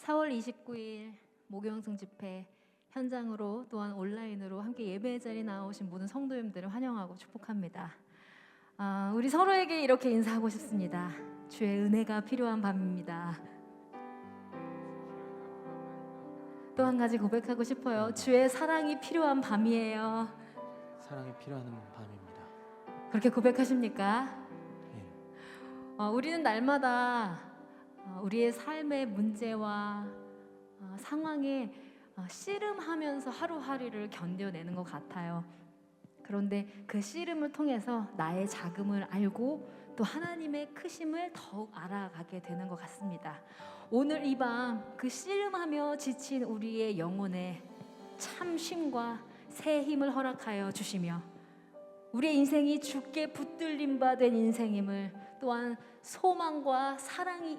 4월 29일 목요영성 집회 현장으로 또한 온라인으로 함께 예배의 자리에 나오신 모든 성도님들을 환영하고 축복합니다. 우리 서로에게 이렇게 인사하고 싶습니다. 주의 은혜가 필요한 밤입니다. 또 한 가지 고백하고 싶어요. 주의 사랑이 필요한 밤이에요. 사랑이 필요한 밤입니다. 그렇게 고백하십니까? 예. 우리는 날마다 우리의 삶의 문제와 상황에 씨름하면서 하루하루를 견뎌내는 것 같아요. 그런데 그 씨름을 통해서 나의 작음을 알고 또 하나님의 크심을 더욱 알아가게 되는 것 같습니다. 오늘 이 밤 그 씨름하며 지친 우리의 영혼에 참 쉼과 새 힘을 허락하여 주시며 우리의 인생이 주께 붙들림 바 된 인생임을 또한 소망과 사랑이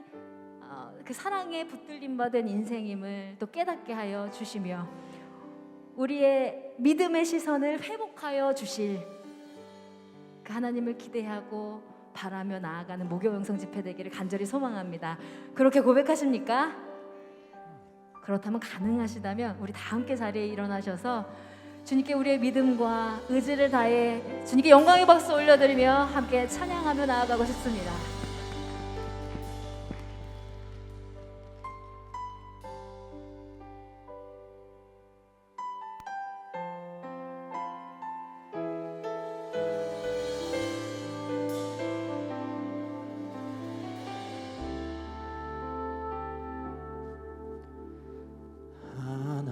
그 사랑에 붙들림 바 된 인생임을 또 깨닫게 하여 주시며 우리의 믿음의 시선을 회복하여 주실 그 하나님을 기대하고 바라며 나아가는 목요영성 집회 되기를 간절히 소망합니다. 그렇게 고백하십니까? 그렇다면 가능하시다면 우리 다 함께 자리에 일어나셔서 주님께 우리의 믿음과 의지를 다해 주님께 영광의 박수 올려드리며 함께 찬양하며 나아가고 싶습니다.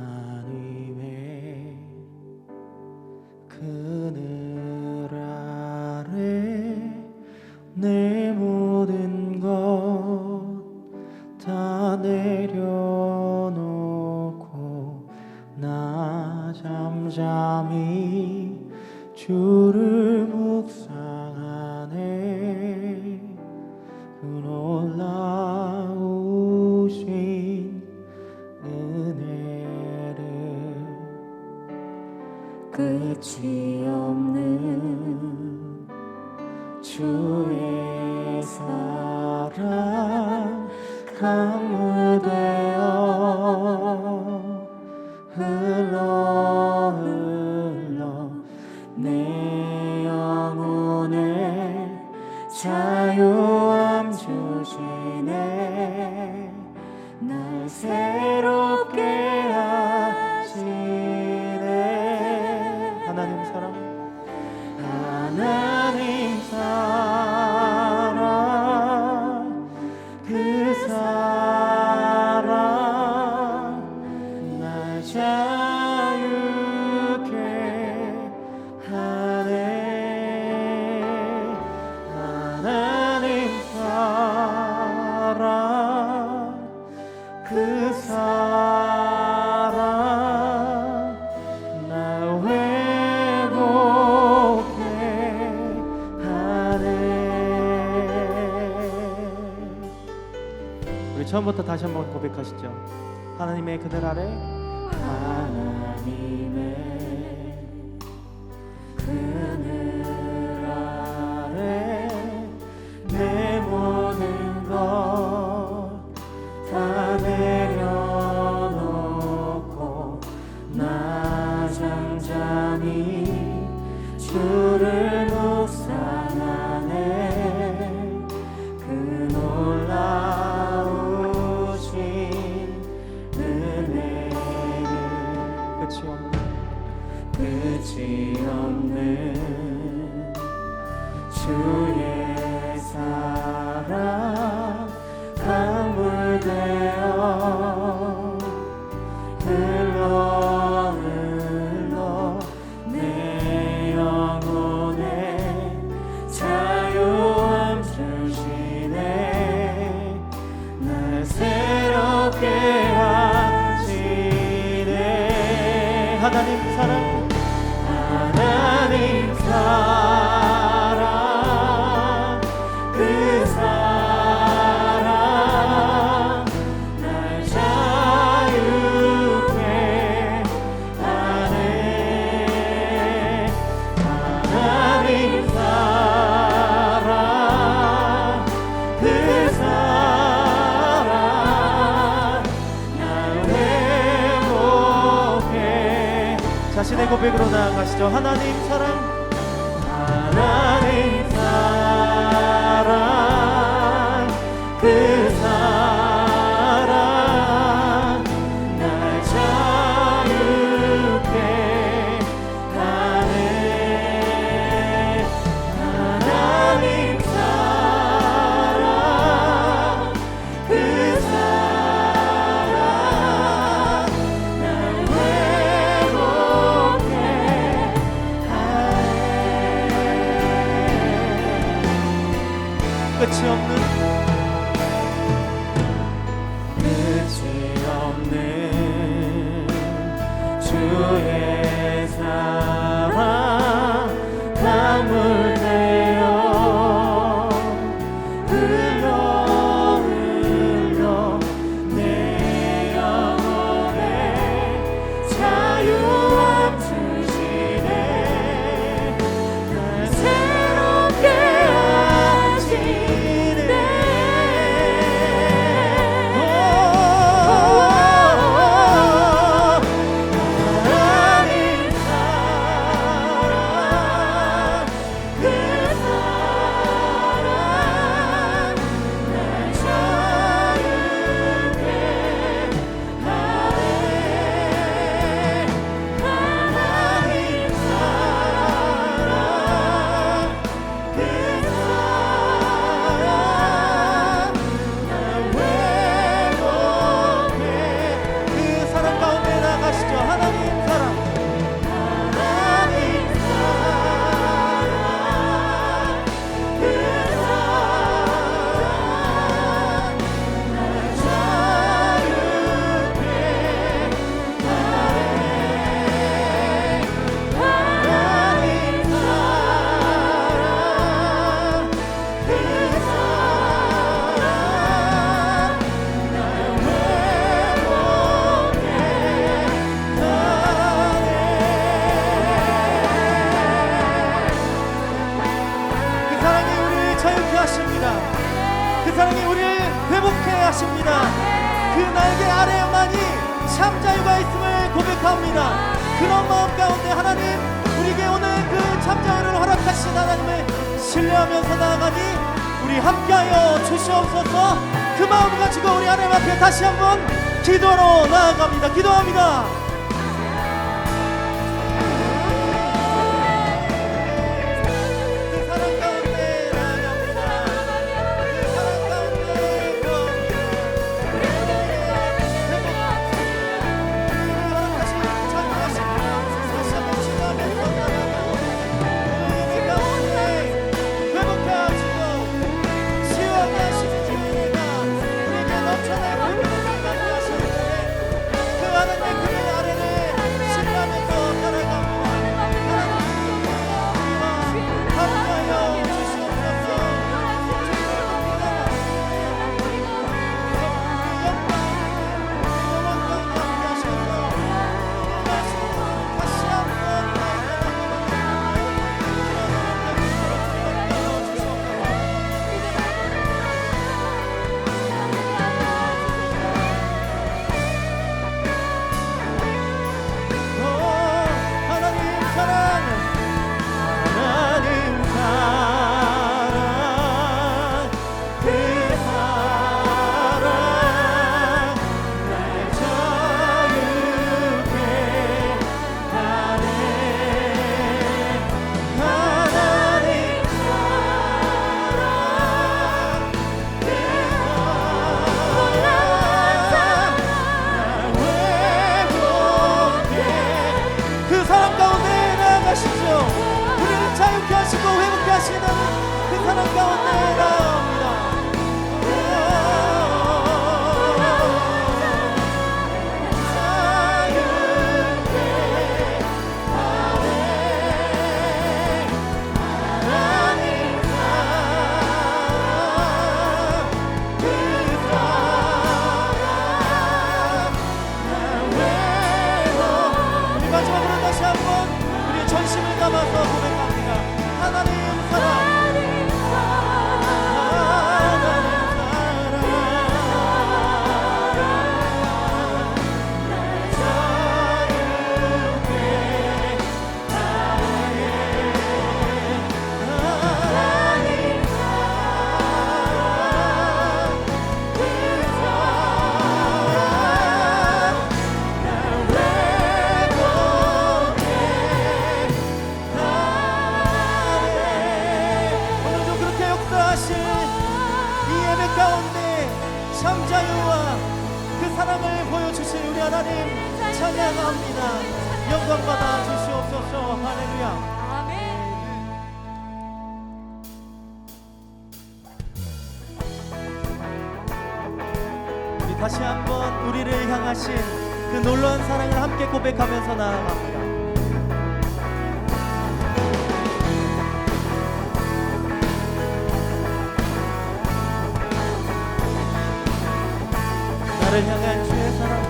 하나님의 그늘 아래 내 모든 것 다 내려놓고 나 잠잠히 주를 묵상하네. 그 놀라우신 은혜를 끝이 없는 주의 사랑 강물 되어 흘러 내 영혼에 자유함 주시네. 날 새롭게 하시네. 하나님 사랑 그 사랑 날 자유케 하네. 하나님 사랑 그 사랑 날 회복해 하네. 우리 처음부터 다시 한번 고백하시죠. 하나님의 그늘 아래 하나님의 그늘 아래 내 모든 것 다 내려놓고 나 잠잠히 주를 묵상하네. 그 놀라우신 은혜를 끝이 없는 주의 사랑 강물 되어 흘러 내 영혼에 자유함 주시네. 날 새롭게 하시네. 하나님 사랑 하나님 사랑 자신의 고백으로 나아가시죠. 하나님 사랑, 하나님 사랑, 그 사랑 날 자유케 하네. 하나님 사랑, 그 사랑 날 회복해 하네. 끝이 없는 주의 사랑 강물 되어 흘러 흘러 내 영혼에 자유함 주시네. 날 새롭게 하시네. 그 사랑이 우리를 회복해 하십니다. 그 날개 아래에만이 참 자유가 있음을 고백합니다. 그런 마음 가운데 하나님 우리에게 오늘 그 참 자유를 허락하신 하나님을 신뢰하면서 나아가니 우리 함께하여 주시옵소서. 그 마음을 가지고 우리 하나님 앞에 다시 한번 기도로 나아갑니다. 기도합니다. 우리를 자유케 하시고 회복케 하시는 그 사랑 가운데 나옵니다. 우리 마지막으로 다시 한번 우리의 전심을 담아서 고백합니다. 하나님 사랑, 주신 우리 하나님 찬양합니다. 영광 받아 주시옵소서. 할렐루야. 아멘. 우리 다시 한번 우리를 향하신 그 놀라운 사랑을 함께 고백하면서 나아갑니다. 나를 향한 주의 사랑,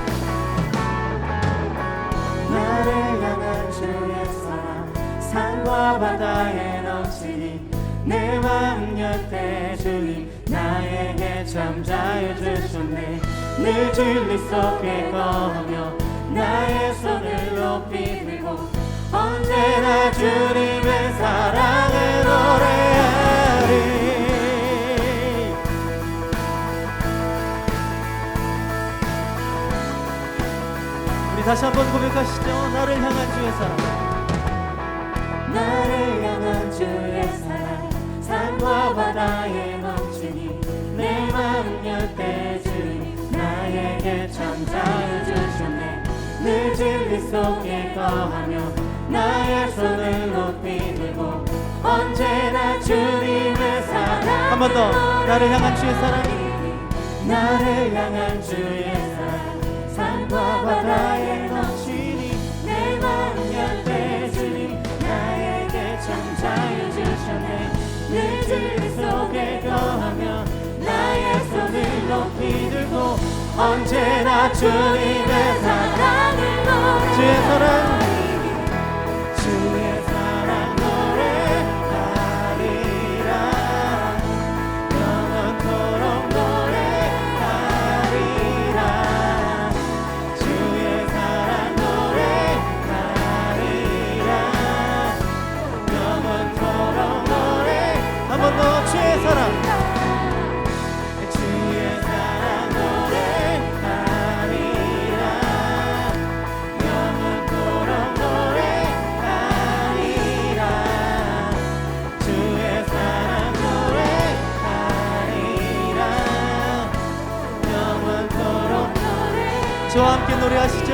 나를 향한 주의 사랑, 산과 바다에 넘치니 내 마음 곁에 주님 나에게 참 자유 주셨네. 늘 진리 속에 거하며 나의 손을 높이 들고 언제나 주님의 사랑을 노래하리. 다시 한번 고백하시죠. 나를 향한 주의 사랑, 나를 향한 주의 사랑, 산과 바다에 넘치니 내 마음 곁에 주님 나에게 참 자유 주셨네. 늘 진리 속에 거하며 나의 손을 높이 들고 언제나 주님의 사랑. 한 번 더. 나를 향한 주의 사랑, 나를 향한 주의 사랑, 산과 바다에 넘치니 내 마음 곁에 주님 나에게 참 자유 주셨네. 늘 진리 속에 거하며 나의 손을 높이 들고 언제나 주님의 사랑을 노래하리. 주의 사랑, 주의 사랑 노래하리라. 영원토록 노래하리라. 주의 사랑 노래하리라. 영원토록 노래. 한 번 더. 주의 사랑, 주의 사랑 노래하리라. 영원토록 노래하리라. 주의 사랑 노래하리라. 영원토록 노래. 저와 함께 노래하시죠.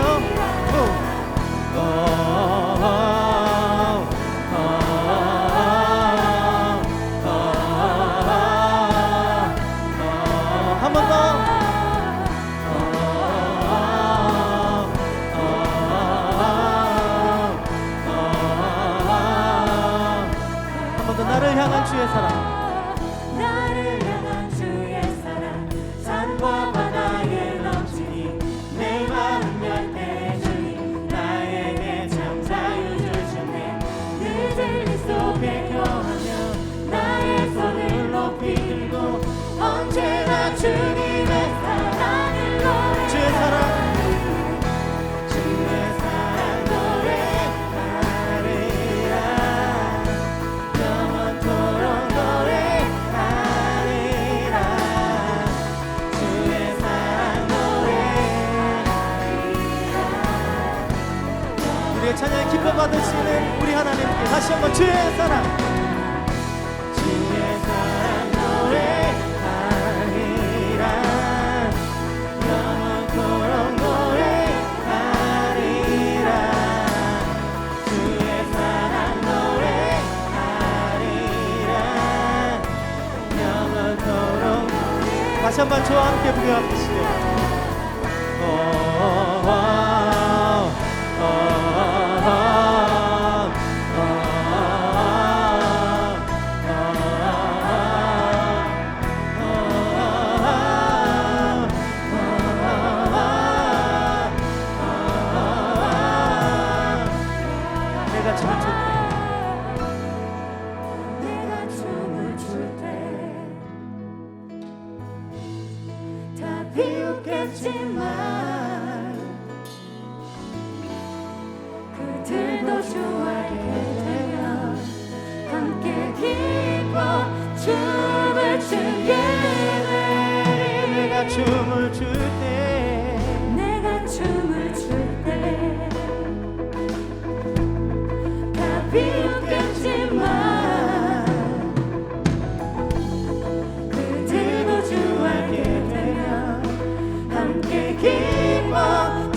한 번 더. 한 번 더. 나를 향한 주의 사랑, 나를 향한 주의 사랑, 산과 바다에 넘치니 내 마음 곁에 주님 나에게 참 자유 주셨네. 늘 진리 속에 거하며 나의 손을 높이 들고 언제나 주님의 사랑을 노래. 주의 사랑, 주의 사랑 노래하리라. 영원토록 노래하리라. 주의 사랑 노래하리라. 우리의 찬양에 기뻐 받으시는 우리 하나님께 다시 한번 주의 사랑, 주의 사랑 노래하리라. 영원토록 노래하리라. 주의 사랑 노래하리라. 영원토록. 다시 한번 저와 함께 부르시죠. 내가 춤을 출 때, 내가 춤을 출 때 다 비웃겠지만 그들도 좋아하게 되면 함께 기뻐 춤을 추게 돼. 내가 춤을 출 때, 내가 춤을 출 때 다 비웃겠지만 그들도 좋아하게 되면 함께 기뻐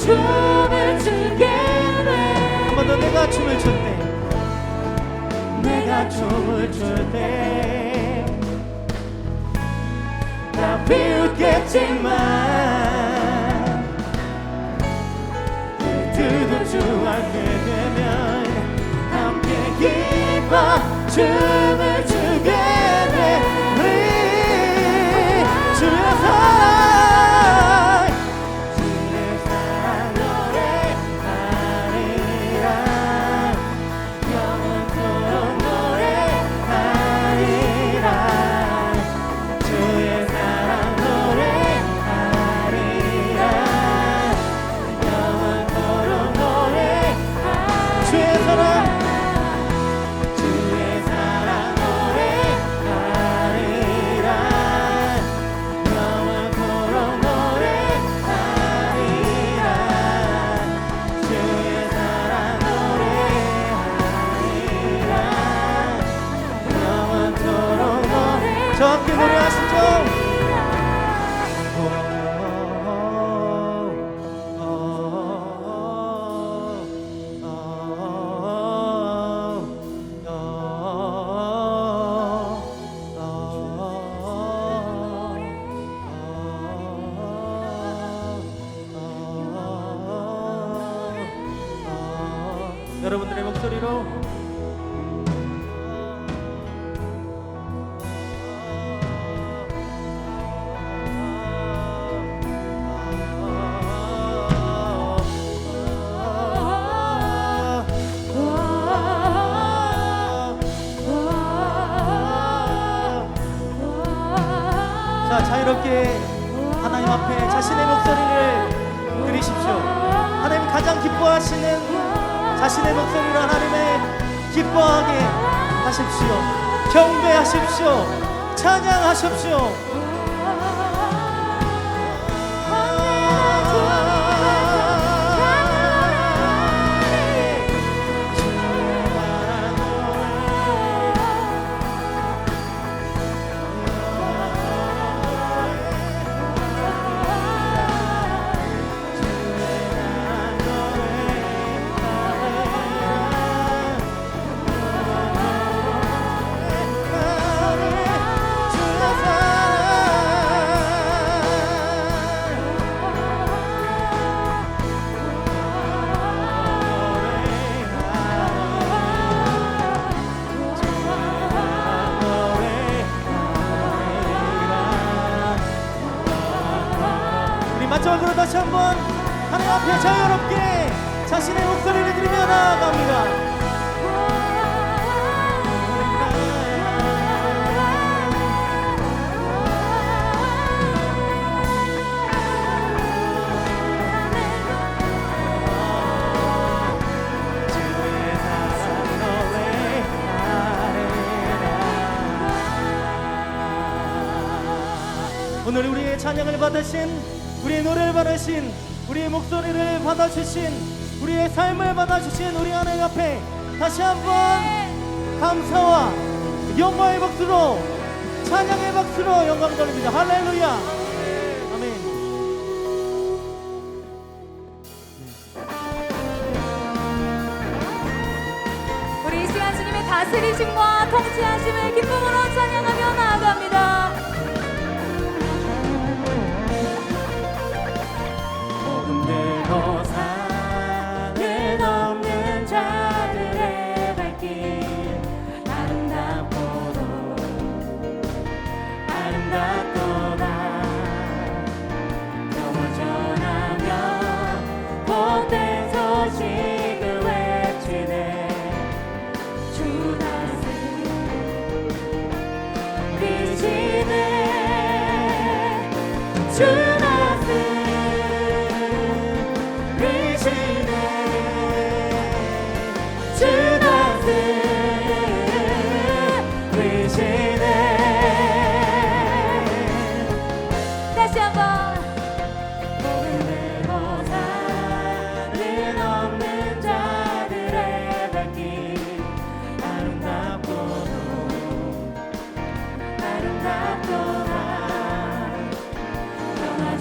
내가 춤을 출 때 다 비웃겠지만 그들도 주하게 되면 함께 기뻐 춤을 추게 되리. 주의 사랑 노래하리라. 영원토록 노래하리라. 주의 사랑 노래하리라. 영원토록 노래하리라. 주의 사랑 저 함께 노래하시죠. 여러분들의 목소리로 자, 자유롭게 하나님 앞에 자신의 목소리를 들으십시오. 하나님 가장 기뻐하시는 자신의 목소리로 하나님의 기뻐하게 하십시오. 경배하십시오. 찬양하십시오. 마지막으로 다시 한번 하나님 앞에 자유롭게 자신의 목소리를 들으며 나아갑니다. 오늘 우리의 찬양을 받으신, 우리의 노래를 받으신, 우리의 목소리를 받아주신, 우리의 삶을 받아주신 우리 하나님 앞에 다시 한번 감사와 영광의 박수로, 찬양의 박수로 영광 돌립니다. 할렐루야. 아멘. 우리 이 시간 주님의 다스리심과 통치하심을 기쁨으로 찬양하며 나아갑니다. 산을 넘는 자들의 발길 아름답도다 영원 전하며 복된 소식을 외치네. 주 다스리시네. 주 다시 한번 산을 넘는 자들의 발길 아름답도다 영원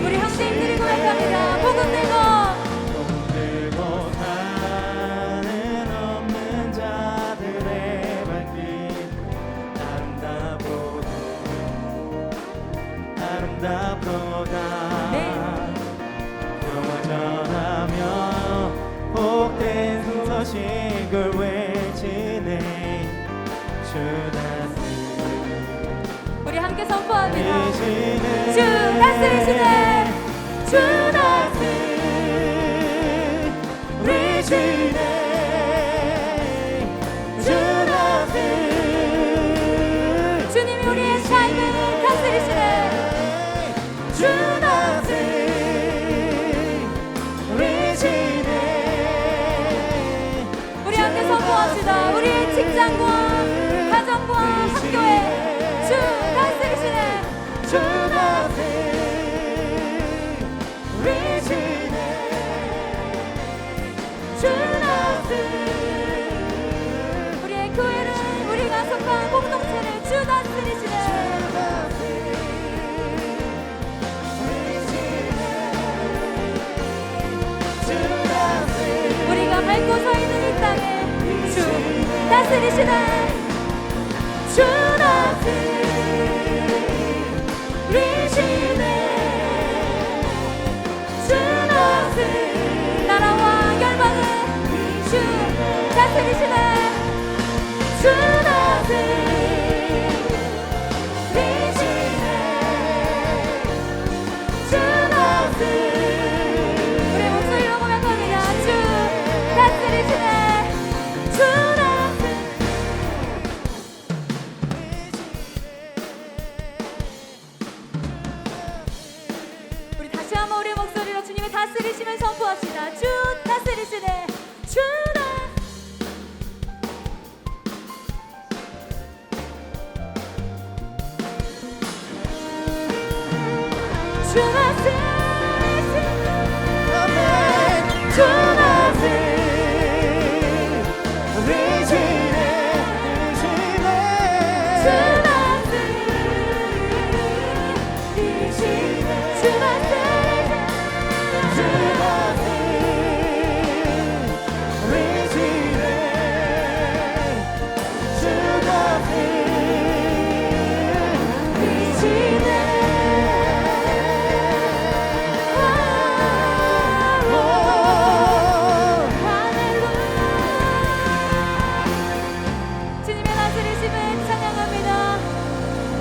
우리 형제님들이 고백합니다. 복음 들고 하늘 없는 자들의 발길 아름답도다 네. 영원하며 복된 소식을 외치네 주 우리 함께 선포합니다. 다스리시네 주 다스리시네. 주 다스리시네 주 다스리시네 주님이 우리의 삶을 다스리시네. 주 다스리시네 우리 함께 선포합시다. 우리의 직장과 가정과 학교에 주 다스리시네. 주 다스리시네 주 다스리시네 우리의 교회를 우리가 속한 공동체를 주 다스리시네. 우리가 밟고 서 있는 이 땅에 주 다스리시네. 주 다스리시네. 나라와 열방을 주 다스리시네. 주 우리의 목소리로 고백합니다. 주 다스리시네. 주 우리 다시 한번 우리의 목소리로 주님의 다스리심을 선포합시다. 주 다스리시네. 주 주님의 다스리심을 찬양합니다.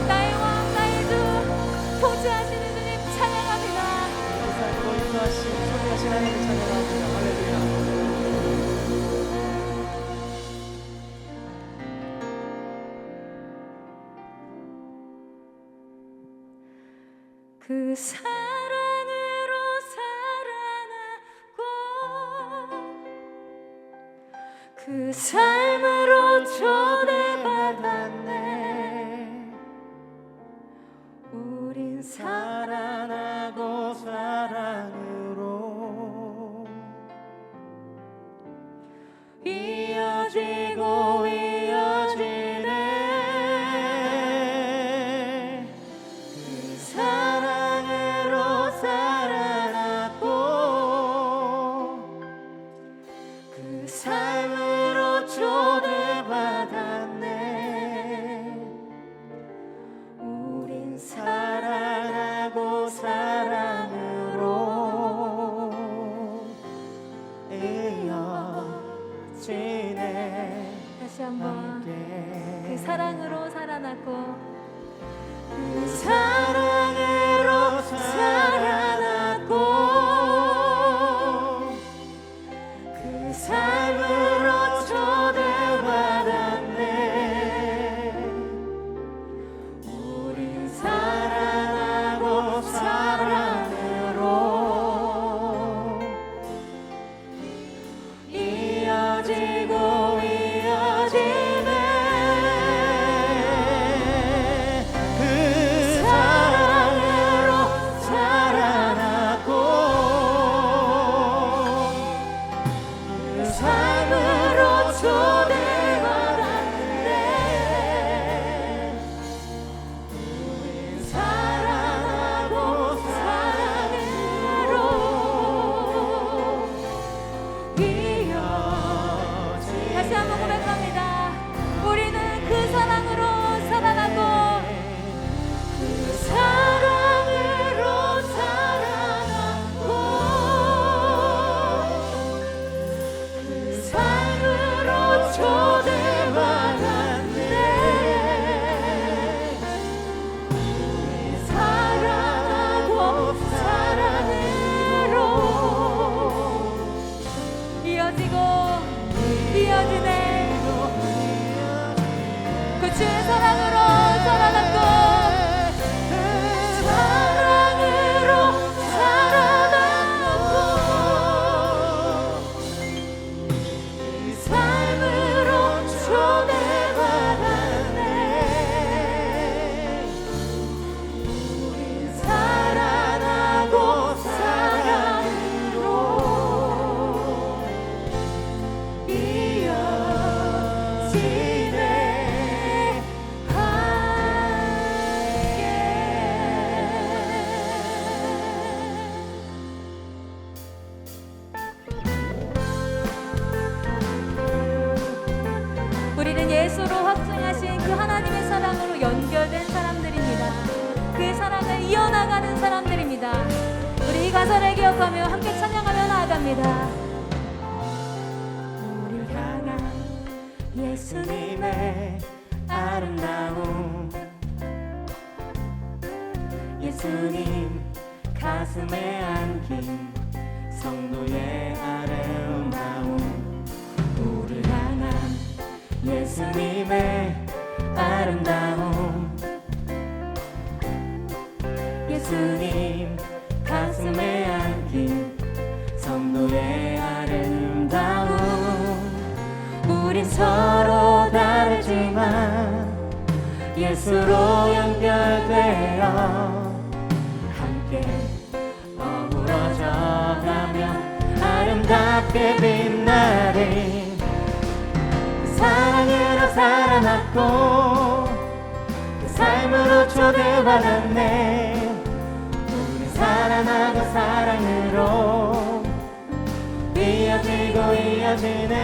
나의 왕 나의 주 통치하시는 주님 찬양합니다. 살고 인도하신 소리하신 하나님을 찬양합니다. 할렐루야. 그 사랑으로 살아나고 그 삶으로 초대받았네. 우린 사랑하고 사랑으로 이어지고 이어지네. 그 사랑으로 살아났고 그 삶으로 초대받았네. 우린 사랑하고 사랑으로 이어지네. 다시 한번 그 사랑으로 살아났고 그 사랑으로 살아났고 그 삶으로 초대받았네. 우리 사랑하고 사랑으로 이어지고 이어지네 우리는 예수로 확증하신 그 하나님의 사랑으로 연결된 사람들입니다. 그 사랑을 이어나가는 사람들입니다. 우리 이 가사를 기억하며 함께 찬양하며 나아갑니다. 우리 향한 예수님의 아름다움 예수님 가슴에 안긴 성도의 아름다움 우리 향한 예수님의 아름다움 예수님 가슴에 안긴 성도의 아름다움 우린 서로 다르지만 예수로 연결되어 함께 어우러져가며 아름답게 빛나리 그 사랑으로 살아났고 그 삶으로 초대받았네 우린 사랑하고 사랑으로 이어지고 이어지네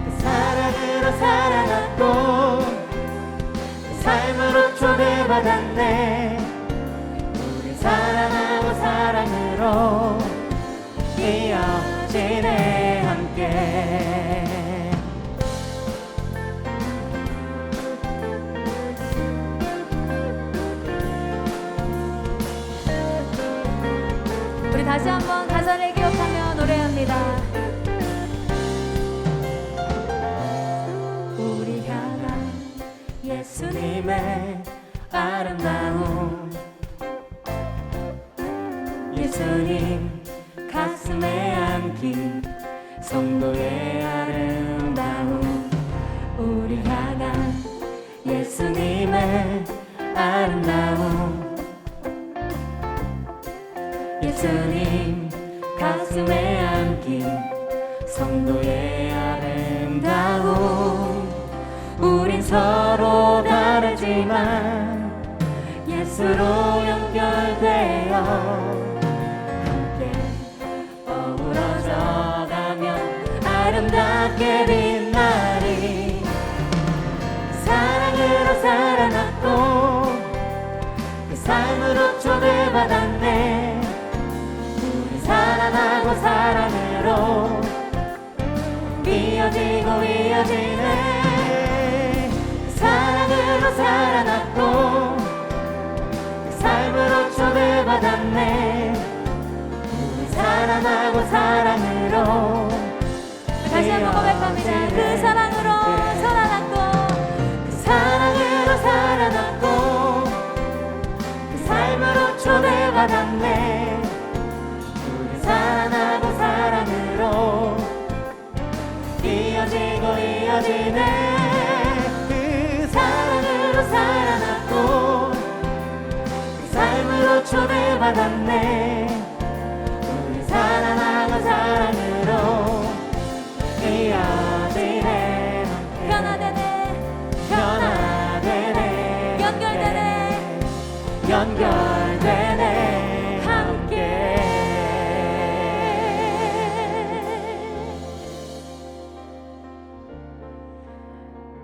그 사랑으로 살아났고 그 삶으로 초대받았네 우린 사랑하고 사랑으로 이어지네 함께 우리 다시 한번 가사를 기억하며 노래합니다. 우리 향한 예수님의 아름다움 예수님 가슴에 안긴 성도의 아름다움 우리 향한 예수님의 아름다움 예수님 가슴에 안긴 성도의 아름다움 우린 서로 다르지만 예수로 연결되어 함께 어우러져가며 아름답게 빛나리 사랑으로 살아났고 그 삶으로 초대받았네 우리 사랑하고 사랑으로 이어지고 이어지네 그 사랑으로 살아났고 그 삶으로 초대받았네 우리 사랑하고 사랑으로 다시 한번 고백합니다. 그 사랑으로 살아났고 그 사랑으로 살아났고 그 삶으로 초대받았네 우리 사랑하고 사랑으로 이어지고 이어지네 그 사랑으로 살아났고 그 삶으로 초대받았네 우리 사랑하고 사랑으로 이어지네 변화되네 변화되네 연결되네 연결되네 함께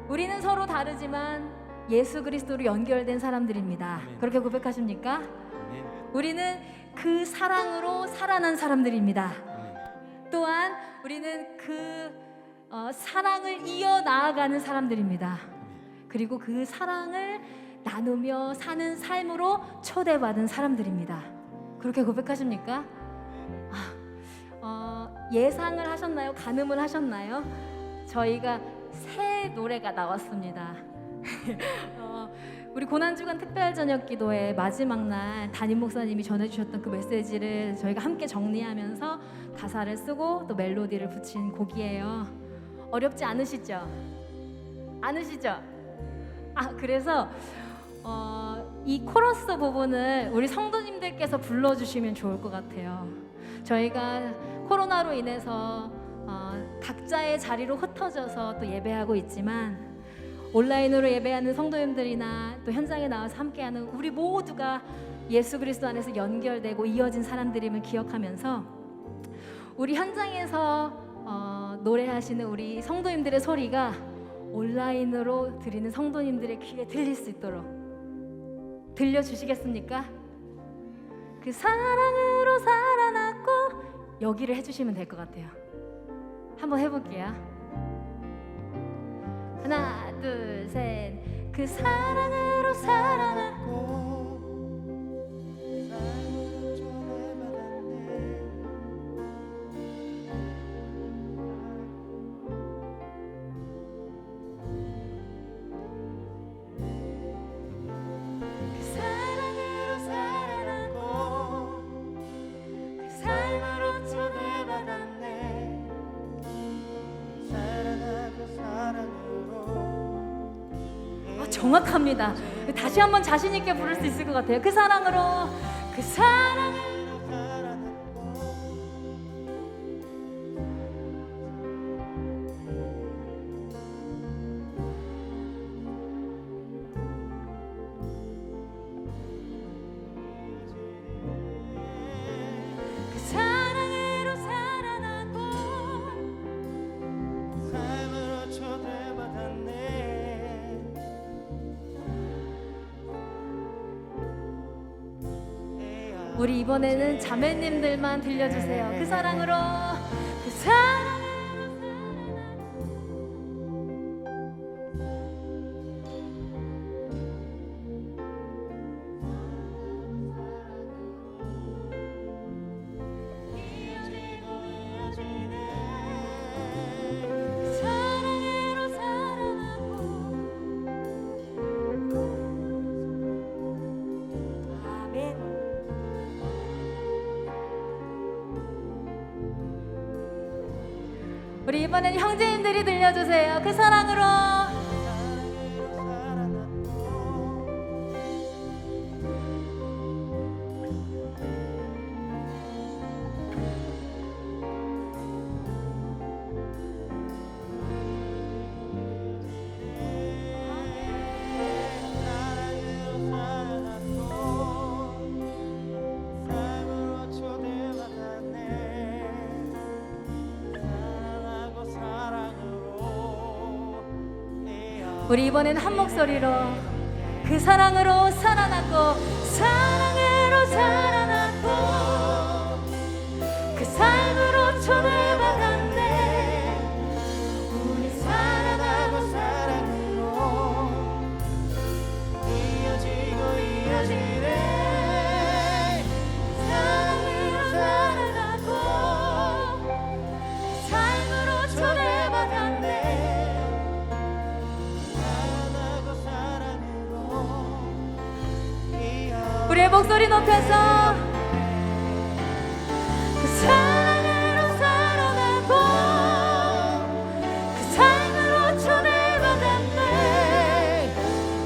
우리는 서로 다르지만 예수 그리스도로 연결된 사람들입니다. 아멘. 그렇게 고백하십니까? 아멘. 우리는 그 사랑으로 살아난 사람들입니다. 아멘. 또한 우리는 사랑을 이어나가는 사람들입니다. 그리고 그 사랑을 나누며 사는 삶으로 초대받은 사람들입니다. 그렇게 고백하십니까? 예상을 하셨나요? 가늠을 하셨나요? 저희가 새 노래가 나왔습니다. 우리 고난주간 특별 저녁 기도회 마지막 날 담임 목사님이 전해주셨던 그 메시지를 저희가 함께 정리하면서 가사를 쓰고 또 멜로디를 붙인 곡이에요. 어렵지 않으시죠? 않으시죠? 그래서 이 코러스 부분을 우리 성도님들께서 불러주시면 좋을 것 같아요. 저희가 코로나로 인해서 각자의 자리로 흩어져서 또 예배하고 있지만 온라인으로 예배하는 성도님들이나 또 현장에 나와서 함께하는 우리 모두가 예수 그리스도 안에서 연결되고 이어진 사람들임을 기억하면서 우리 현장에서 노래하시는 우리 성도님들의 소리가 온라인으로 드리는 성도님들의 귀에 들릴 수 있도록 들려주시겠습니까? 그 사랑으로 살아났고 여기를 해주시면 될 것 같아요. 한번 해볼게요. 하나 둘 셋. 그 사랑으로 살아났고 정확합니다. 다시 한번 자신 있게 부를 수 있을 것 같아요. 그 사랑으로 그 사랑으로 그 사랑으로 살아났고 삶으로 초대받았네. 우리 이번에는 자매님들만 들려주세요. 그 사랑으로 그 사랑으로 우리 이번엔 형제님들이 들려주세요. 그 사랑으로 우리 이번엔 한 목소리로 그 사랑으로 살아났고 사랑으로 살아났고 그 삶으로 초대받았네. 우리 사랑하고 사랑으로 이어지고 이어지네. 사랑으로 살아났고 그 삶으로 초대받았네. 우리의 목소리 높여서 그 사랑으로 살아나고 그 삶으로 초대받았네.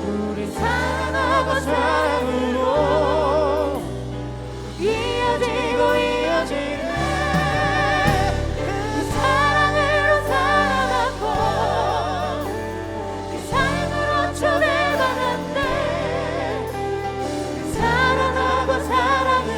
우리 사랑하고 사랑으로 이어지고 이어지네. 그 사랑으로 살아나고 그 삶으로 초대받았네. 사랑하고 사랑을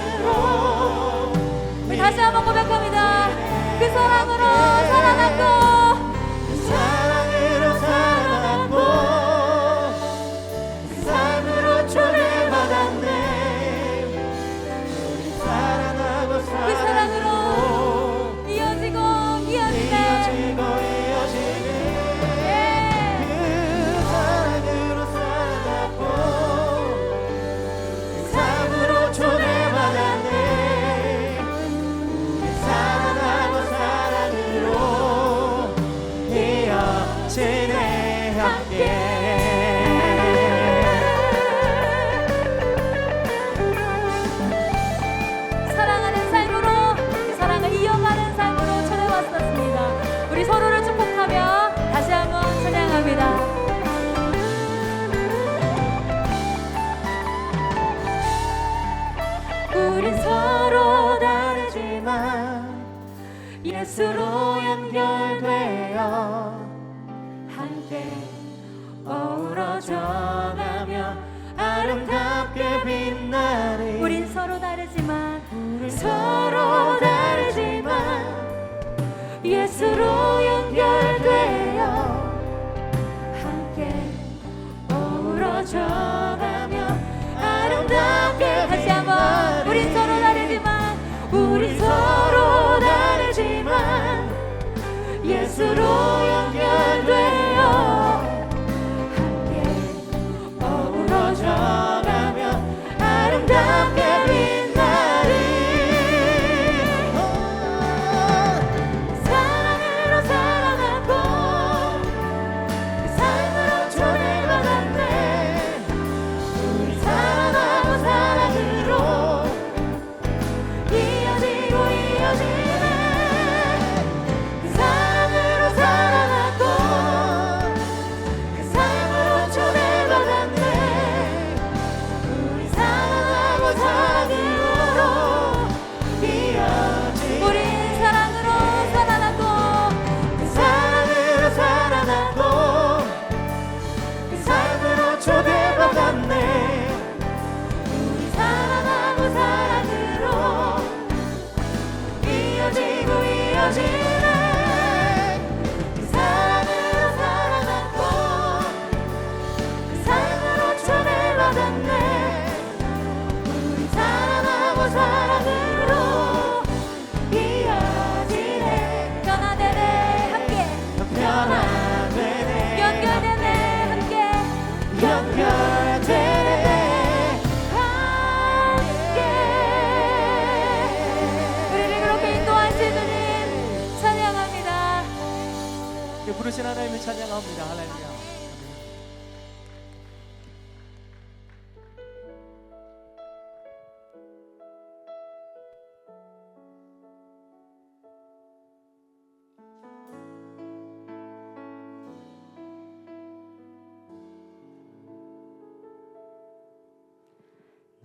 부르신 하나님을 찬양합니다. 할렐루야.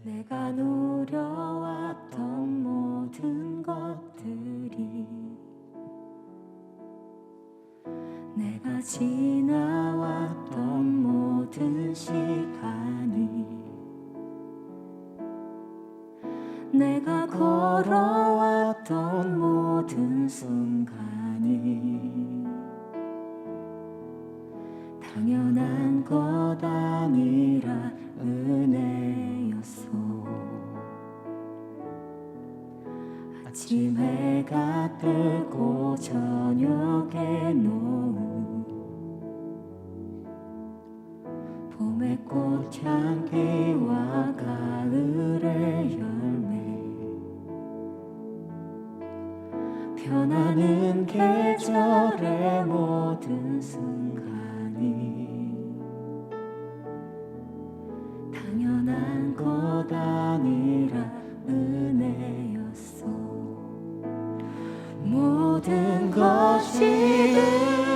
내가 노려왔던 모든 것들이 내가 지나왔던 모든 시간이 내가 걸어왔던 모든 순간이 당연한 것 아니라 은혜였소. 아침 해가 뜨고 저녁에 노을 봄의 꽃향기와 가을의 열매 변하는 계절의 모든 순간이 당연한 것 아니라 은혜였소. 모든 것이 은혜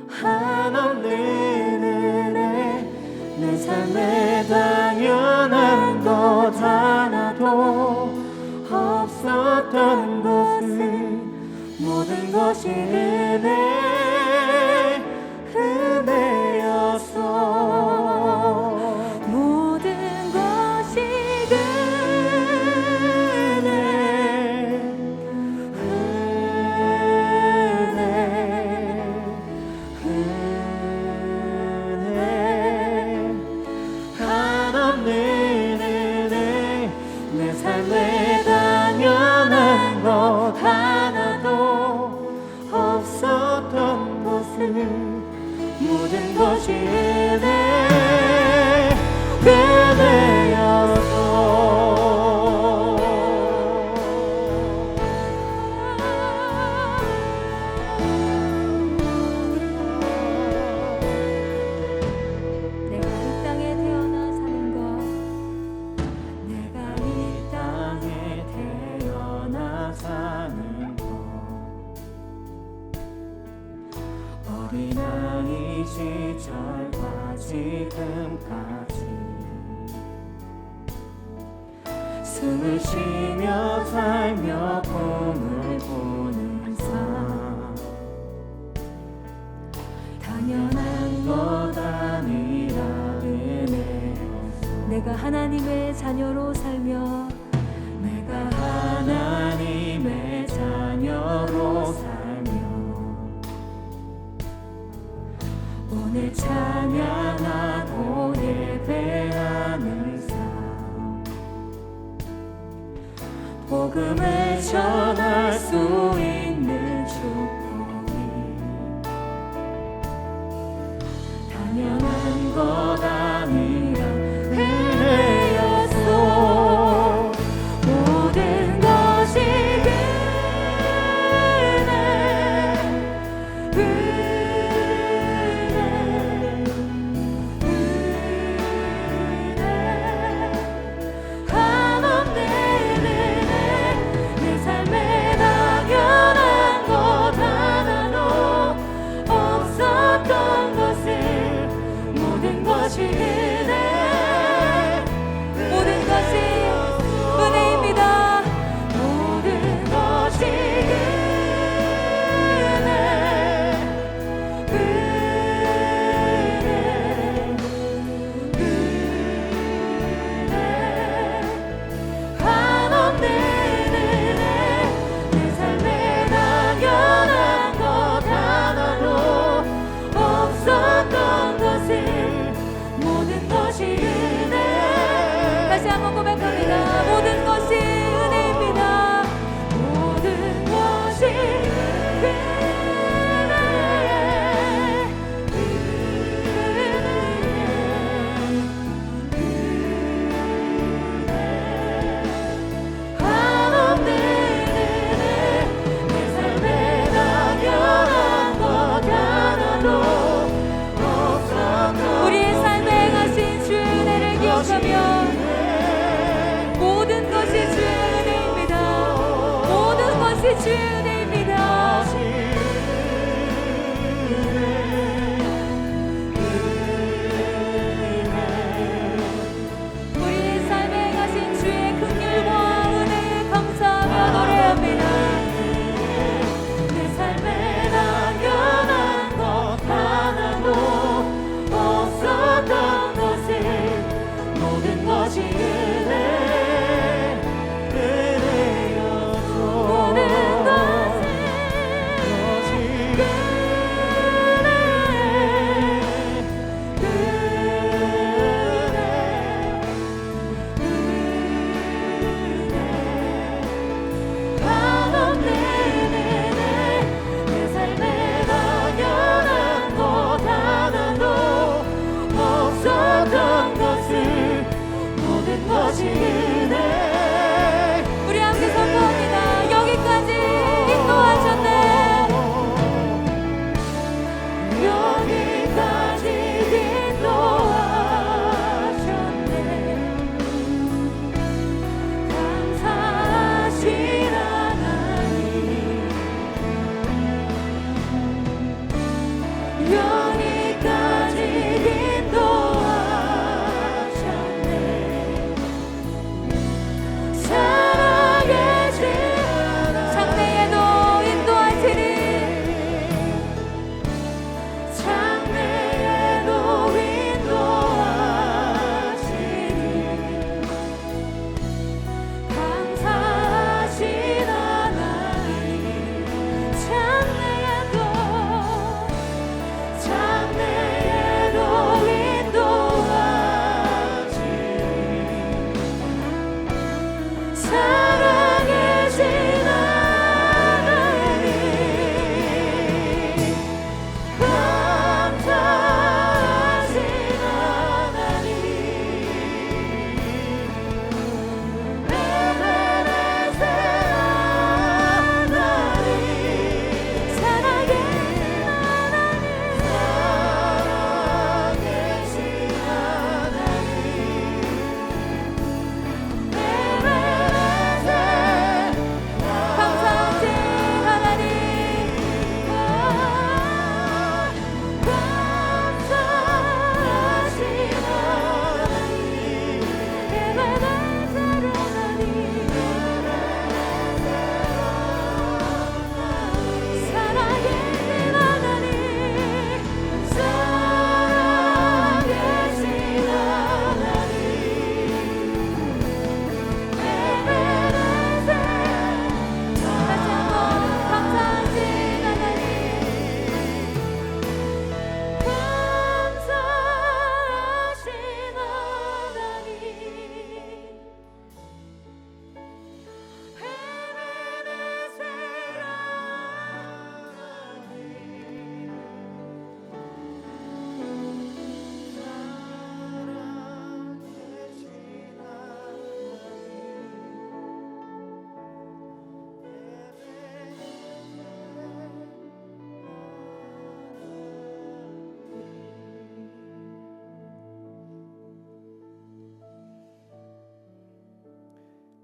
한없는 은혜 내 삶에 당연한 것 하나도 없었던 것은 모든 것이 은혜였어. 모든 것이 은혜 한없는 은혜 내 삶에 당연한 것 하나도 없었던 것은 모든 것이 어린아이 시절과 지금까지 숨을 쉬며 살며 꿈을 꾸는 삶 당연한 것 아니라 은혜였어. 내가 하나님의 자녀로 살며 내가 하나님의 자녀로 살며 오늘 찬양하고 예배하는 삶 복음을 전할 수 있는 축복이 당연한 것 아니라 은혜였소. 모든 것이 은혜입니다. 모든 것이 한없는 은혜 내 삶에 당연한 것 하나도 없었던 것을 모든 것이 은혜. 다시 한번 고백합니다. 모든 것이 은혜입니다. 모든 것이 은혜 하신 은혜 우리 함께 선포합니다. 여기까지 인도하셨네. 여기까지 인도하셨네. 감사하신 하나님 여기까지 인도하셨네. 사랑의 장래에도 인도하시리. 장래에도 인도하시니 감사하신 하나님 장래에도 인도하시니 사랑해진 하나님 감사하신 하나님 에베네세 하나님 사랑의 하나님 살아계신 하나님 에베네세 감사하신 하나님. 감사하신 하나님 에베네세 하나님 사랑의 하나님 살아계신 하나님 에베네세 다시 한번 감사하신 하나님. 감사하신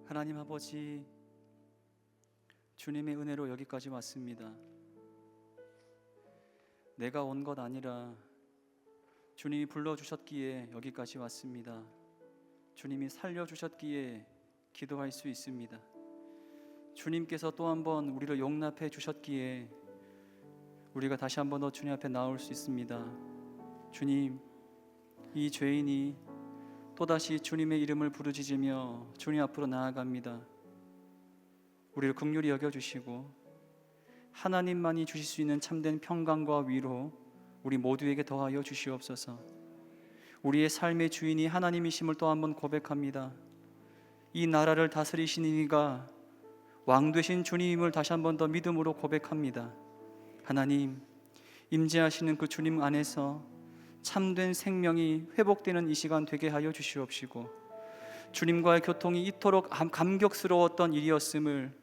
하나님 아버지, 주님의 은혜로 여기까지 왔습니다. 내가 온 것 아니라 주님이 불러주셨기에 여기까지 왔습니다. 주님이 살려주셨기에 기도할 수 있습니다. 주님께서 또 한 번 우리를 용납해 주셨기에 우리가 다시 한 번 더 주님 앞에 나올 수 있습니다. 주님, 이 죄인이 또다시 주님의 이름을 부르짖으며 주님 앞으로 나아갑니다. 우리를 긍휼히 여겨주시고 하나님만이 주실 수 있는 참된 평강과 위로 우리 모두에게 더하여 주시옵소서. 우리의 삶의 주인이 하나님이심을 또 한번 고백합니다. 이 나라를 다스리시는 이가 왕 되신 주님임을 다시 한번 더 믿음으로 고백합니다. 하나님, 임재하시는 그 주님 안에서 참된 생명이 회복되는 이 시간 되게 하여 주시옵시고, 주님과의 교통이 이토록 감격스러웠던 일이었음을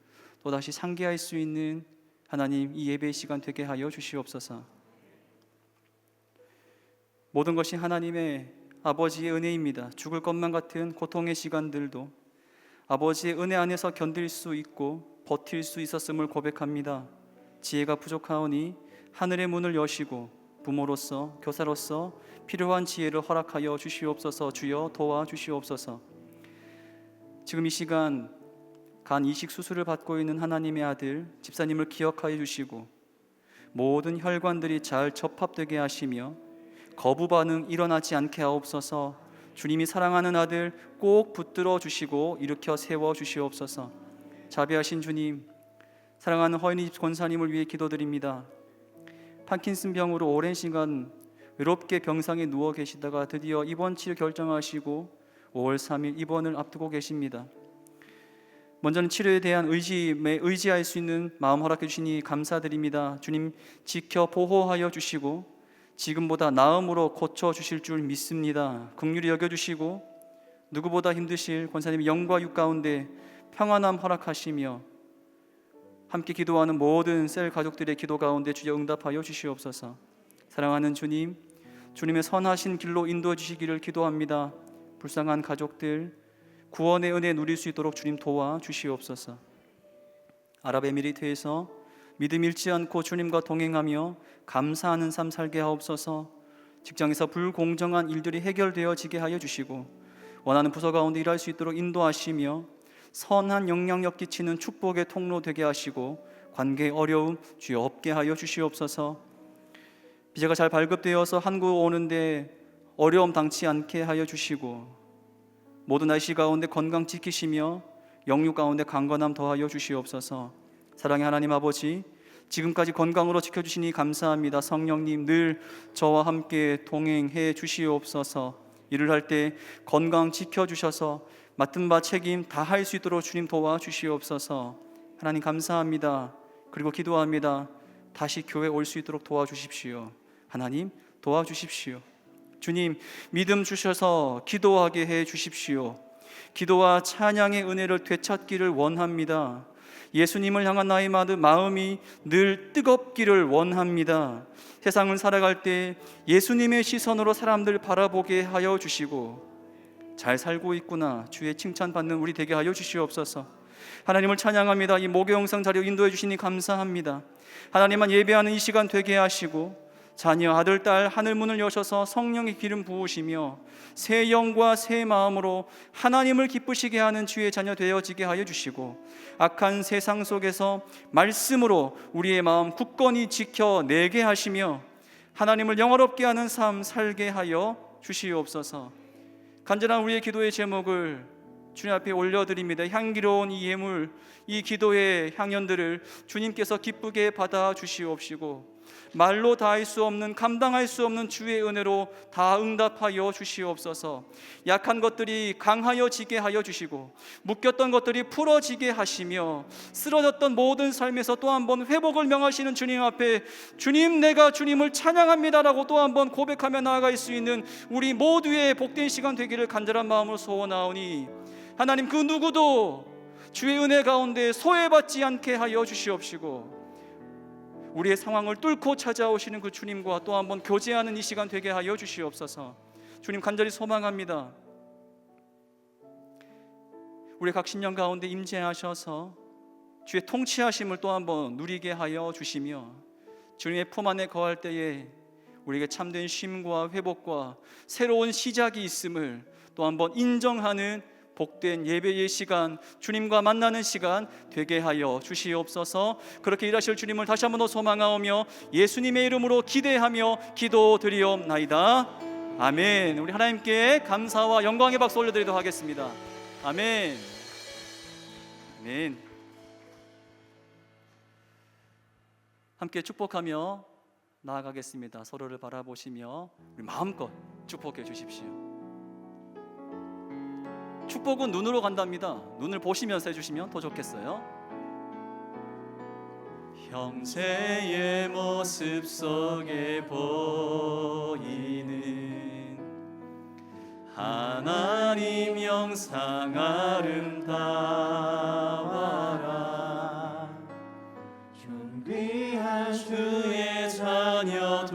또다시 상기할 수 있는 하나님, 이 예배의 시간 되게 하여 주시옵소서. 모든 것이 하나님의 아버지의 은혜입니다. 죽을 것만 같은 고통의 시간들도 아버지의 은혜 안에서 견딜 수 있고 버틸 수 있었음을 고백합니다. 지혜가 부족하오니 하늘의 문을 여시고 부모로서 교사로서 필요한 지혜를 허락하여 주시옵소서. 주여 도와주시옵소서. 지금 이 시간 간 이식 수술을 받고 있는 하나님의 아들 집사님을 기억하여 주시고 모든 혈관들이 잘 접합되게 하시며 거부 반응 일어나지 않게 하옵소서. 주님이 사랑하는 아들 꼭 붙들어 주시고 일으켜 세워 주시옵소서. 자비하신 주님, 사랑하는 허인희 권사님을 위해 기도드립니다. 파킨슨 병으로 오랜 시간 외롭게 병상에 누워 계시다가 드디어 입원 치료 결정하시고 5월 3일 입원을 앞두고 계십니다. 먼저는 치료에 대한 의지할 수 있는 마음 허락해 주시니 감사드립니다. 주님 지켜 보호하여 주시고 지금보다 나음으로 고쳐 주실 줄 믿습니다. 긍휼히 여겨 주시고 누구보다 힘드실 권사님의 영과 육 가운데 평안함 허락하시며 함께 기도하는 모든 셀 가족들의 기도 가운데 주여 응답하여 주시옵소서. 사랑하는 주님, 주님의 선하신 길로 인도해 주시기를 기도합니다. 불쌍한 가족들 구원의 은혜 누릴 수 있도록 주님 도와 주시옵소서. 아랍에미리트에서 믿음 잃지 않고 주님과 동행하며 감사하는 삶 살게 하옵소서. 직장에서 불공정한 일들이 해결되어지게 하여 주시고 원하는 부서 가운데 일할 수 있도록 인도하시며 선한 영향력 끼치는 축복의 통로 되게 하시고 관계의 어려움 주여 없게 하여 주시옵소서. 비자가 잘 발급되어서 한국 오는데 어려움 당치 않게 하여 주시고 모든 날씨 가운데 건강 지키시며 영육 가운데 강건함 더하여 주시옵소서. 사랑의 하나님 아버지, 지금까지 건강으로 지켜주시니 감사합니다. 성령님 늘 저와 함께 동행해 주시옵소서. 일을 할 때 건강 지켜주셔서 맡은 바 책임 다 할 수 있도록 주님 도와주시옵소서. 하나님 감사합니다. 그리고 기도합니다. 다시 교회 올 수 있도록 도와주십시오. 하나님 도와주십시오. 주님 믿음 주셔서 기도하게 해 주십시오. 기도와 찬양의 은혜를 되찾기를 원합니다. 예수님을 향한 나의 마음이 늘 뜨겁기를 원합니다. 세상을 살아갈 때 예수님의 시선으로 사람들 바라보게 하여 주시고 잘 살고 있구나 주의 칭찬받는 우리 되게 하여 주시옵소서. 하나님을 찬양합니다. 이 목요 영상 자료 인도해 주시니 감사합니다. 하나님만 예배하는 이 시간 되게 하시고 자녀 아들 딸 하늘 문을 여셔서 성령의 기름 부으시며 새 영과 새 마음으로 하나님을 기쁘시게 하는 주의 자녀 되어지게 하여 주시고 악한 세상 속에서 말씀으로 우리의 마음 굳건히 지켜내게 하시며 하나님을 영화롭게 하는 삶 살게 하여 주시옵소서. 간절한 우리의 기도의 제목을 주님 앞에 올려드립니다. 향기로운 이 예물, 이 기도의 향연들을 주님께서 기쁘게 받아 주시옵시고 말로 다할 수 없는 감당할 수 없는 주의 은혜로 다 응답하여 주시옵소서. 약한 것들이 강하여지게 하여 주시고 묶였던 것들이 풀어지게 하시며 쓰러졌던 모든 삶에서 또 한 번 회복을 명하시는 주님 앞에 주님 내가 주님을 찬양합니다라고 또 한 번 고백하며 나아갈 수 있는 우리 모두의 복된 시간 되기를 간절한 마음으로 소원하오니 하나님 그 누구도 주의 은혜 가운데 소외받지 않게 하여 주시옵시고 우리의 상황을 뚫고 찾아오시는 그 주님과 또 한 번 교제하는 이 시간 되게 하여 주시옵소서. 주님 간절히 소망합니다. 우리 각 신령 가운데 임재하셔서 주의 통치하심을 또 한 번 누리게 하여 주시며 주님의 품 안에 거할 때에 우리에게 참된 쉼과 회복과 새로운 시작이 있음을 또 한 번 인정하는 복된 예배의 시간, 주님과 만나는 시간 되게 하여 주시옵소서. 그렇게 일하실 주님을 다시 한번 더 소망하오며 예수님의 이름으로 기대하며 기도드리옵나이다. 아멘. 우리 하나님께 감사와 영광의 박수 올려드리도록 하겠습니다. 아멘. 아멘. 함께 축복하며 나아가겠습니다. 서로를 바라보시며 우리 마음껏 축복해 주십시오. 축복은 눈으로 간답니다. 눈을 보시면서 해주시면 더 좋겠어요. 형제의 모습 속에 보이는 하나님 영상 아름다워라. 존귀한 주의 자녀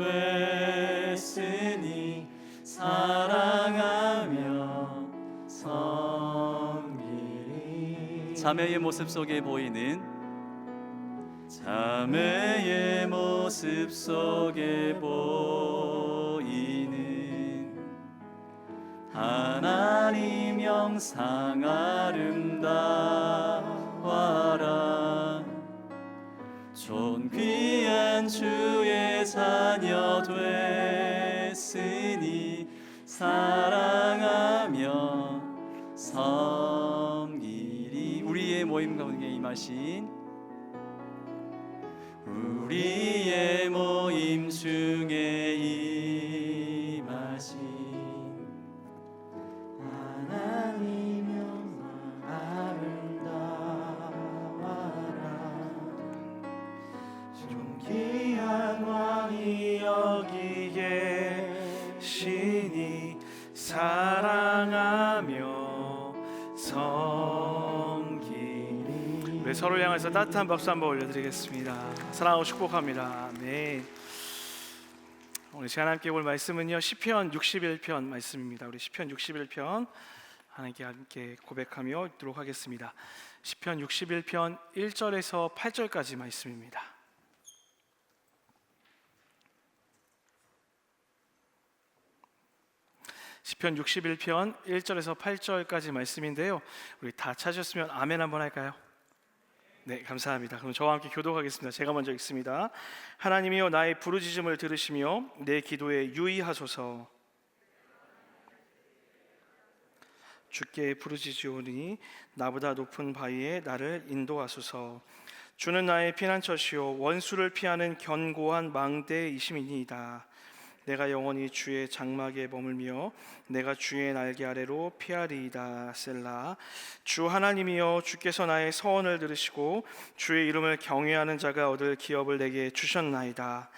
됐으니 사랑하며 자매의 모습 속에 보이는 자매의 모습 속에 보이는 하나님 영상 아름다워라. 존귀한 주의 자녀 됐으니 사랑하며 섬기리. 우리의 모임 가운데 임하신 우리의 모임 중에 임하신 하나님 영광 아름다워라. 존귀한 왕이 여기 계시니 사랑하며 우리 서로를 향해서 따뜻한 박수 한번 올려드리겠습니다. 사랑하고 축복합니다. 네. 오늘 시간 함께 볼 말씀은요, 시편 61편 말씀입니다. 우리 시편 61편 하나님께 함께 고백하며 읽도록 하겠습니다. 시편 61편 1절에서 8절까지 말씀입니다. 시편 61편 1절에서 8절까지 말씀인데요, 우리 다 찾으셨으면 아멘 한번 할까요? 네, 감사합니다. 그럼 저와 함께 교독하겠습니다. 제가 먼저 읽습니다. 하나님이여, 나의 부르짖음을 들으시며 내 기도에 유의하소서. 주께 부르짖으오니 나보다 높은 바위에 나를 인도하소서. 주는 나의 피난처시요 원수를 피하는 견고한 망대이심이니이다. 내가 영원히 주의 장막에 머물며 내가 주의 날개 아래로 피하리이다. 셀라. 주 하나님이여, 주께서 나의 서원을 들으시고 주의 이름을 경외하는 자가 얻을 기업을 내게 주셨나이다.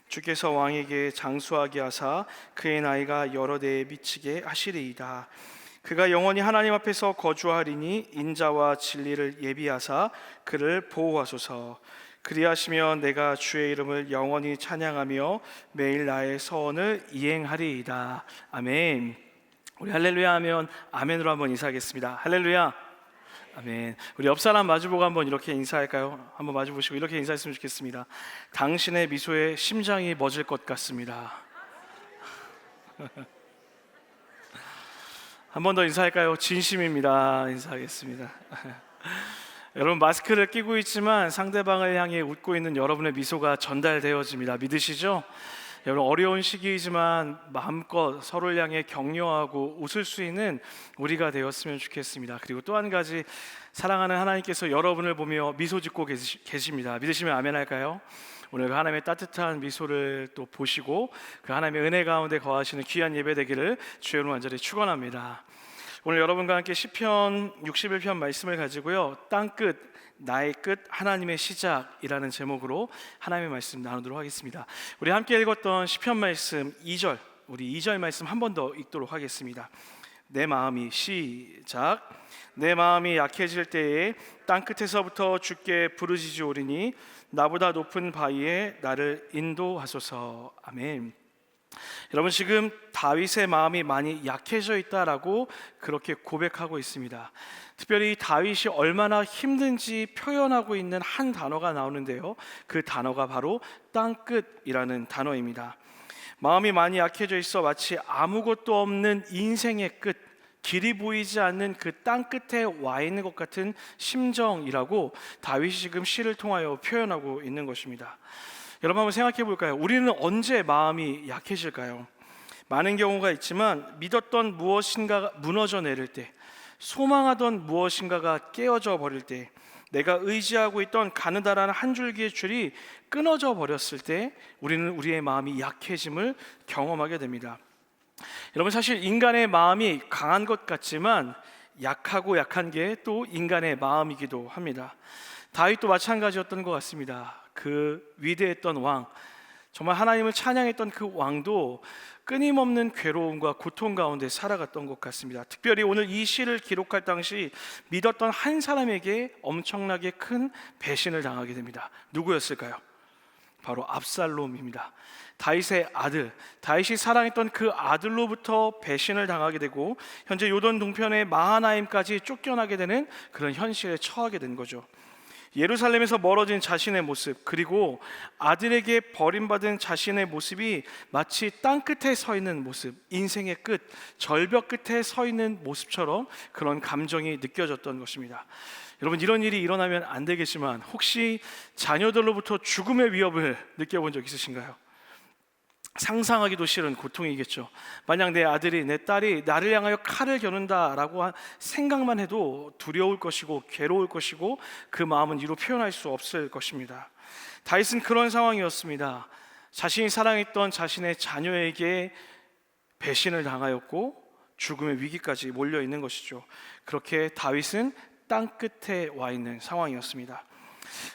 주께서 왕에게 장수하게 하사 그의 나이가 여러 대에 미치게 하시리이다. 그가 영원히 하나님 앞에서 거주하리니 인자와 진리를 예비하사 그를 보호하소서. 그리하시며 내가 주의 이름을 영원히 찬양하며 매일 나의 서원을 이행하리이다. 아멘. 우리 할렐루야 하면 아멘으로 한번 인사하겠습니다. 할렐루야. 아멘. 우리 옆 사람 마주보고 한번 이렇게 인사할까요? 한번 마주보시고 이렇게 인사했으면 좋겠습니다. 당신의 미소에 심장이 멎을 것 같습니다. 한 번 더 인사할까요? 진심입니다. 인사하겠습니다. 여러분, 마스크를 끼고 있지만 상대방을 향해 웃고 있는 여러분의 미소가 전달되어집니다. 믿으시죠? 여러분, 어려운 시기이지만 마음껏 서로를 향해 격려하고 웃을 수 있는 우리가 되었으면 좋겠습니다. 그리고 또 한 가지, 사랑하는 하나님께서 여러분을 보며 미소 짓고 계십니다. 믿으시면 아멘 할까요? 오늘 그 하나님의 따뜻한 미소를 또 보시고 그 하나님의 은혜 가운데 거하시는 귀한 예배 되기를 주의 이름으로 간절히 축원합니다. 오늘 여러분과 함께 시편 61편 말씀을 가지고요, 땅끝 나의 끝 하나님의 시작이라는 제목으로 하나님의 말씀 나누도록 하겠습니다. 우리 함께 읽었던 시편 말씀 2절, 우리 2절 말씀 한 번 더 읽도록 하겠습니다. 내 마음이 시작. 내 마음이 약해질 때에 땅끝에서부터 주께 부르짖으오리니 나보다 높은 바위에 나를 인도하소서. 아멘. 여러분, 지금 다윗의 마음이 많이 약해져 있다라고 그렇게 고백하고 있습니다. 특별히 다윗이 얼마나 힘든지 표현하고 있는 한 단어가 나오는데요, 그 단어가 바로 땅끝이라는 단어입니다. 마음이 많이 약해져 있어 마치 아무것도 없는 인생의 끝, 길이 보이지 않는 그 땅끝에 와 있는 것 같은 심정이라고 다윗이 지금 시를 통하여 표현하고 있는 것입니다. 여러분, 한번 생각해 볼까요? 우리는 언제 마음이 약해질까요? 많은 경우가 있지만 믿었던 무엇인가가 무너져 내릴 때, 소망하던 무엇인가가 깨어져 버릴 때, 내가 의지하고 있던 가느다란 한 줄기의 줄이 끊어져 버렸을 때 우리는 우리의 마음이 약해짐을 경험하게 됩니다. 여러분, 사실 인간의 마음이 강한 것 같지만 약하고 약한 게 또 인간의 마음이기도 합니다. 다윗도 마찬가지였던 것 같습니다. 그 위대했던 왕, 정말 하나님을 찬양했던 그 왕도 끊임없는 괴로움과 고통 가운데 살아갔던 것 같습니다. 특별히 오늘 이 시를 기록할 당시 믿었던 한 사람에게 엄청나게 큰 배신을 당하게 됩니다. 누구였을까요? 바로 압살롬입니다. 다윗의 아들, 다윗이 사랑했던 그 아들로부터 배신을 당하게 되고 현재 요단 동편의 마하나임까지 쫓겨나게 되는 그런 현실에 처하게 된 거죠. 예루살렘에서 멀어진 자신의 모습, 그리고 아들에게 버림받은 자신의 모습이 마치 땅끝에 서 있는 모습, 인생의 끝, 절벽 끝에 서 있는 모습처럼 그런 감정이 느껴졌던 것입니다. 여러분, 이런 일이 일어나면 안 되겠지만 혹시 자녀들로부터 죽음의 위협을 느껴본 적 있으신가요? 상상하기도 싫은 고통이겠죠. 만약 내 아들이, 내 딸이 나를 향하여 칼을 겨눈다라고 생각만 해도 두려울 것이고 괴로울 것이고 그 마음은 이루 표현할 수 없을 것입니다. 다윗은 그런 상황이었습니다. 자신이 사랑했던 자신의 자녀에게 배신을 당하였고 죽음의 위기까지 몰려 있는 것이죠. 그렇게 다윗은 땅끝에 와 있는 상황이었습니다.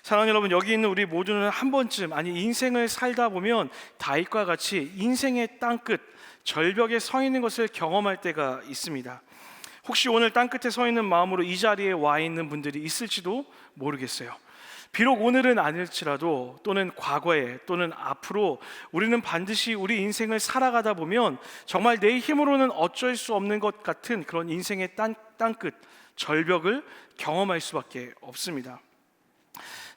사랑하는 여러분, 여기 있는 우리 모두는 한 번쯤, 아니 인생을 살다 보면 다윗과 같이 인생의 땅끝, 절벽에 서 있는 것을 경험할 때가 있습니다. 혹시 오늘 땅끝에 서 있는 마음으로 이 자리에 와 있는 분들이 있을지도 모르겠어요. 비록 오늘은 아닐지라도 또는 과거에 또는 앞으로 우리는 반드시 우리 인생을 살아가다 보면 정말 내 힘으로는 어쩔 수 없는 것 같은 그런 인생의 땅끝, 절벽을 경험할 수밖에 없습니다.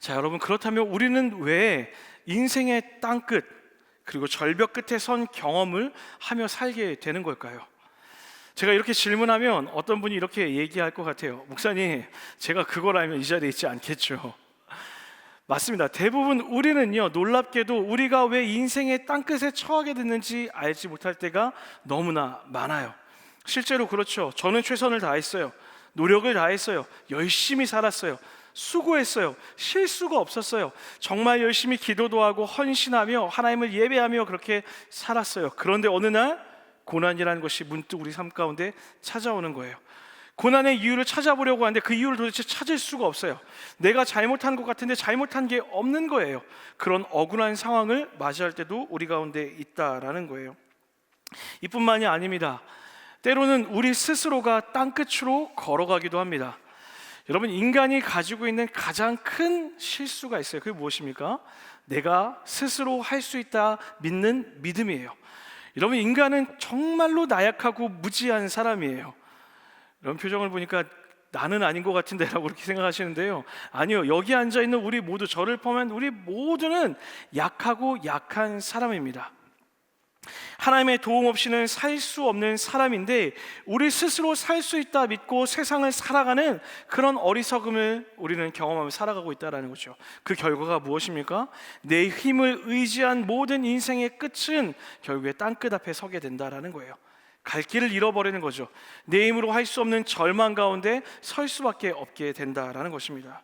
자, 여러분, 그렇다면 우리는 왜 인생의 땅끝 그리고 절벽 끝에 선 경험을 하며 살게 되는 걸까요? 제가 이렇게 질문하면 어떤 분이 이렇게 얘기할 것 같아요. 목사님, 제가 그걸 알면 이 자리에 있지 않겠죠. 맞습니다. 대부분 우리는요, 놀랍게도 우리가 왜 인생의 땅끝에 처하게 됐는지 알지 못할 때가 너무나 많아요. 실제로 그렇죠. 저는 최선을 다했어요. 노력을 다했어요. 열심히 살았어요. 수고했어요. 실수가 없었어요. 정말 열심히 기도도 하고 헌신하며 하나님을 예배하며 그렇게 살았어요. 그런데 어느 날 고난이라는 것이 문득 우리 삶 가운데 찾아오는 거예요. 고난의 이유를 찾아보려고 하는데 그 이유를 도대체 찾을 수가 없어요. 내가 잘못한 것 같은데 잘못한 게 없는 거예요. 그런 억울한 상황을 맞이할 때도 우리 가운데 있다라는 거예요. 이뿐만이 아닙니다. 때로는 우리 스스로가 땅끝으로 걸어가기도 합니다. 여러분, 인간이 가지고 있는 가장 큰 실수가 있어요. 그게 무엇입니까? 내가 스스로 할 수 있다 믿는 믿음이에요. 여러분, 인간은 정말로 나약하고 무지한 사람이에요. 이런 표정을 보니까 나는 아닌 것 같은데 라고 그렇게 생각하시는데요, 아니요, 여기 앉아있는 우리 모두, 저를 포함한 우리 모두는 약하고 약한 사람입니다. 하나님의 도움 없이는 살 수 없는 사람인데 우리 스스로 살 수 있다 믿고 세상을 살아가는 그런 어리석음을 우리는 경험하며 살아가고 있다는 거죠. 그 결과가 무엇입니까? 내 힘을 의지한 모든 인생의 끝은 결국에 땅끝 앞에 서게 된다는 거예요. 갈 길을 잃어버리는 거죠. 내 힘으로 할 수 없는 절망 가운데 설 수밖에 없게 된다는 것입니다.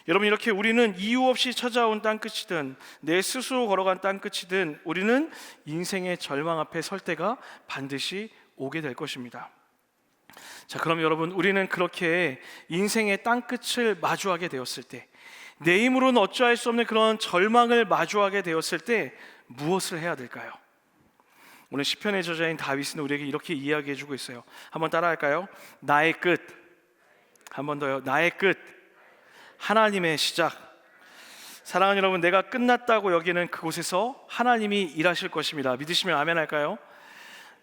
여러분, 이렇게 우리는 이유 없이 찾아온 땅끝이든 내 스스로 걸어간 땅끝이든 우리는 인생의 절망 앞에 설 때가 반드시 오게 될 것입니다. 자, 그럼 여러분, 우리는 그렇게 인생의 땅끝을 마주하게 되었을 때, 내 힘으로는 어찌할 수 없는 그런 절망을 마주하게 되었을 때 무엇을 해야 될까요? 오늘 시편의 저자인 다윗은 우리에게 이렇게 이야기해주고 있어요. 한번 따라할까요? 나의 끝. 한 번 더요. 나의 끝. 하나님의 시작. 사랑하는 여러분, 내가 끝났다고 여기는 그곳에서 하나님이 일하실 것입니다. 믿으시면 아멘 할까요?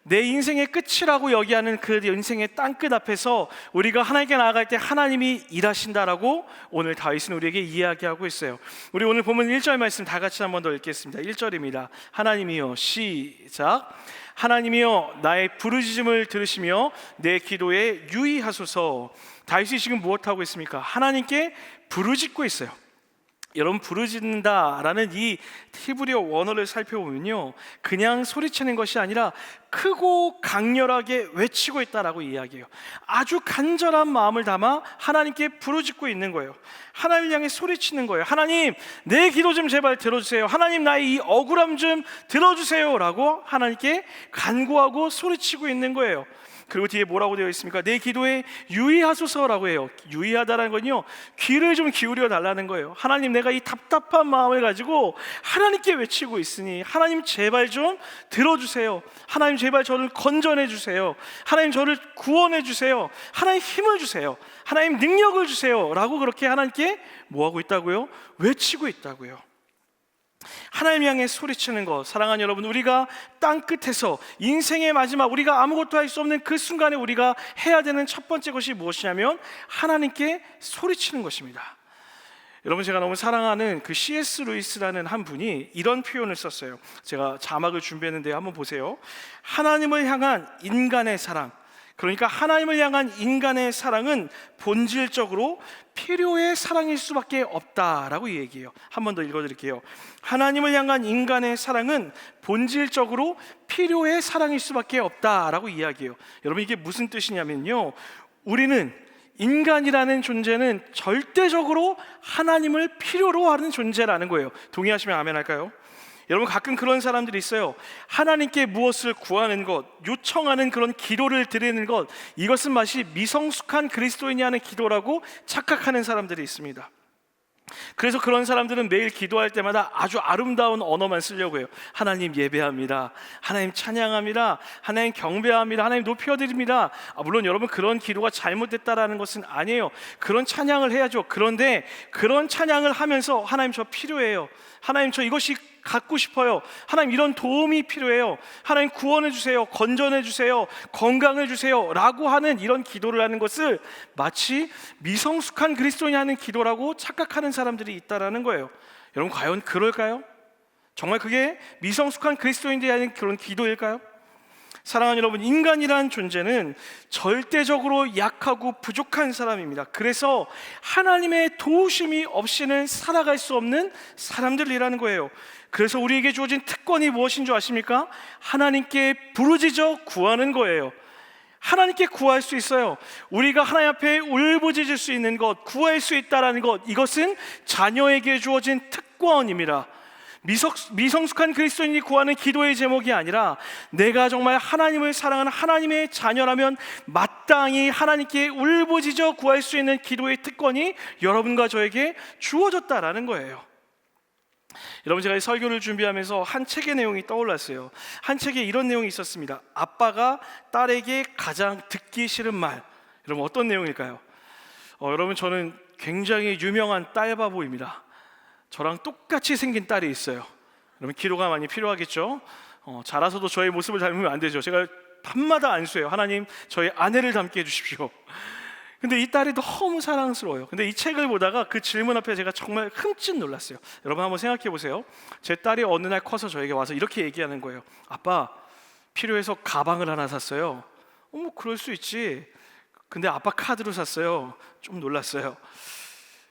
내 인생의 끝이라고 여기하는 그 인생의 땅끝 앞에서 우리가 하나님께 나아갈 때 하나님이 일하신다라고 오늘 다윗은 우리에게 이야기하고 있어요. 우리 오늘 보면 1절 말씀 다 같이 한 번 더 읽겠습니다. 1절입니다. 하나님이여, 시작. 하나님이여, 나의 부르짖음을 들으시며 내 기도에 유의하소서. 다윗이 지금 무엇하고 있습니까? 하나님께 부르짖고 있어요. 여러분, 부르짖는다라는 이 히브리어 원어를 살펴보면요, 그냥 소리치는 것이 아니라 크고 강렬하게 외치고 있다라고 이야기해요. 아주 간절한 마음을 담아 하나님께 부르짖고 있는 거예요. 하나님을 향해 소리치는 거예요. 하나님, 내 기도 좀 제발 들어주세요. 하나님, 나의 이 억울함 좀 들어주세요 라고 하나님께 간구하고 소리치고 있는 거예요. 그리고 뒤에 뭐라고 되어 있습니까? 내 기도에 유의하소서라고 해요. 유의하다라는 건요, 귀를 좀 기울여 달라는 거예요. 하나님, 내가 이 답답한 마음을 가지고 하나님께 외치고 있으니 하나님 제발 좀 들어주세요. 하나님 제발 저를 건져내 주세요. 하나님 저를 구원해 주세요. 하나님 힘을 주세요. 하나님 능력을 주세요 라고 그렇게 하나님께 뭐하고 있다고요? 외치고 있다고요. 하나님 향해 소리치는 것, 사랑하는 여러분, 우리가 땅끝에서 인생의 마지막, 우리가 아무것도 할 수 없는 그 순간에 우리가 해야 되는 첫 번째 것이 무엇이냐면 하나님께 소리치는 것입니다. 여러분, 제가 너무 사랑하는 그 C.S. 루이스라는 한 분이 이런 표현을 썼어요. 제가 자막을 준비했는데 한번 보세요. 하나님을 향한 인간의 사랑, 그러니까 하나님을 향한 인간의 사랑은 본질적으로 필요의 사랑일 수밖에 없다라고 얘기해요. 한 번 더 읽어드릴게요. 하나님을 향한 인간의 사랑은 본질적으로 필요의 사랑일 수밖에 없다라고 이야기해요. 여러분, 이게 무슨 뜻이냐면요, 우리는 인간이라는 존재는 절대적으로 하나님을 필요로 하는 존재라는 거예요. 동의하시면 아멘 할까요? 여러분, 가끔 그런 사람들이 있어요. 하나님께 무엇을 구하는 것, 요청하는 그런 기도를 드리는 것, 이것은 마치 미성숙한 그리스도인이 하는 기도라고 착각하는 사람들이 있습니다. 그래서 그런 사람들은 매일 기도할 때마다 아주 아름다운 언어만 쓰려고 해요. 하나님 예배합니다, 하나님 찬양합니다, 하나님 경배합니다, 하나님 높여드립니다. 물론 여러분 그런 기도가 잘못됐다라는 것은 아니에요. 그런 찬양을 해야죠. 그런데 그런 찬양을 하면서 하나님 저 필요해요, 하나님 저 이것이 갖고 싶어요, 하나님 이런 도움이 필요해요, 하나님 구원해 주세요, 건전해 주세요, 건강해 주세요 라고 하는 이런 기도를 하는 것을 마치 미성숙한 그리스도인이 하는 기도라고 착각하는 사람들이 있다라는 거예요. 여러분 과연 그럴까요? 정말 그게 미성숙한 그리스도인들이 하는 그런 기도일까요? 사랑하는 여러분, 인간이란 존재는 절대적으로 약하고 부족한 사람입니다. 그래서 하나님의 도우심이 없이는 살아갈 수 없는 사람들이라는 거예요. 그래서 우리에게 주어진 특권이 무엇인 줄 아십니까? 하나님께 부르짖어 구하는 거예요. 하나님께 구할 수 있어요. 우리가 하나님 앞에 울부짖을 수 있는 것, 구할 수 있다는 것, 이것은 자녀에게 주어진 특권입니다. 미성숙한 그리스도인이 구하는 기도의 제목이 아니라 내가 정말 하나님을 사랑하는 하나님의 자녀라면 마땅히 하나님께 울부짖어 구할 수 있는 기도의 특권이 여러분과 저에게 주어졌다라는 거예요. 여러분, 제가 이 설교를 준비하면서 한 책의 내용이 떠올랐어요. 한 책에 이런 내용이 있었습니다. 아빠가 딸에게 가장 듣기 싫은 말. 여러분 어떤 내용일까요? 여러분 저는 굉장히 유명한 딸바보입니다. 저랑 똑같이 생긴 딸이 있어요. 여러분 기도가 많이 필요하겠죠? 자라서도 저의 모습을 닮으면 안 되죠. 제가 밤마다 안수해요. 하나님 저희 아내를 닮게 해주십시오. 근데 이 딸이 너무 사랑스러워요. 근데 이 책을 보다가 그 질문 앞에 제가 정말 흠칫 놀랐어요. 여러분 한번 생각해 보세요. 제 딸이 어느 날 커서 저에게 와서 이렇게 얘기하는 거예요. 아빠, 필요해서 가방을 하나 샀어요. 그럴 수 있지. 근데 아빠 카드로 샀어요. 좀 놀랐어요.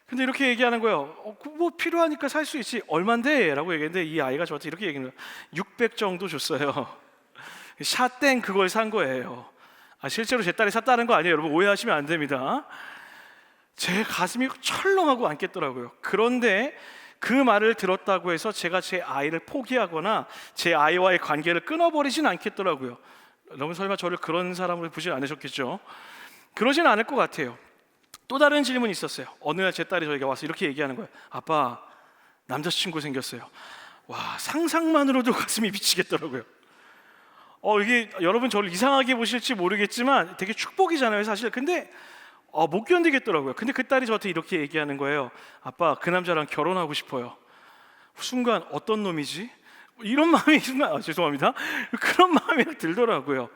근데 이렇게 얘기하는 거예요. 뭐 필요하니까 살 수 있지. 얼만데? 라고 얘기했는데 이 아이가 저한테 이렇게 얘기하는 거예요. 600 정도 줬어요. 샤땡 그걸 산 거예요. 실제로 제 딸이 샀다는 거 아니에요. 여러분 오해하시면 안 됩니다. 제 가슴이 철렁하고 앉겠더라고요. 그런데 그 말을 들었다고 해서 제가 제 아이를 포기하거나 제 아이와의 관계를 끊어버리진 않겠더라고요. 여러분 설마 저를 그런 사람으로 보지 않으셨겠죠? 그러진 않을 것 같아요. 또 다른 질문이 있었어요. 어느 날 제 딸이 저에게 와서 이렇게 얘기하는 거예요. 아빠, 남자친구 생겼어요. 와, 상상만으로도 가슴이 미치겠더라고요. 이게 여러분 저를 이상하게 보실지 모르겠지만 되게 축복이잖아요 사실. 근데 못 견디겠더라고요. 근데 그 딸이 저한테 이렇게 얘기하는 거예요. 아빠, 그 남자랑 결혼하고 싶어요. 순간 어떤 놈이지? 이런 마음이 순간 죄송합니다. 그런 마음이 들더라고요.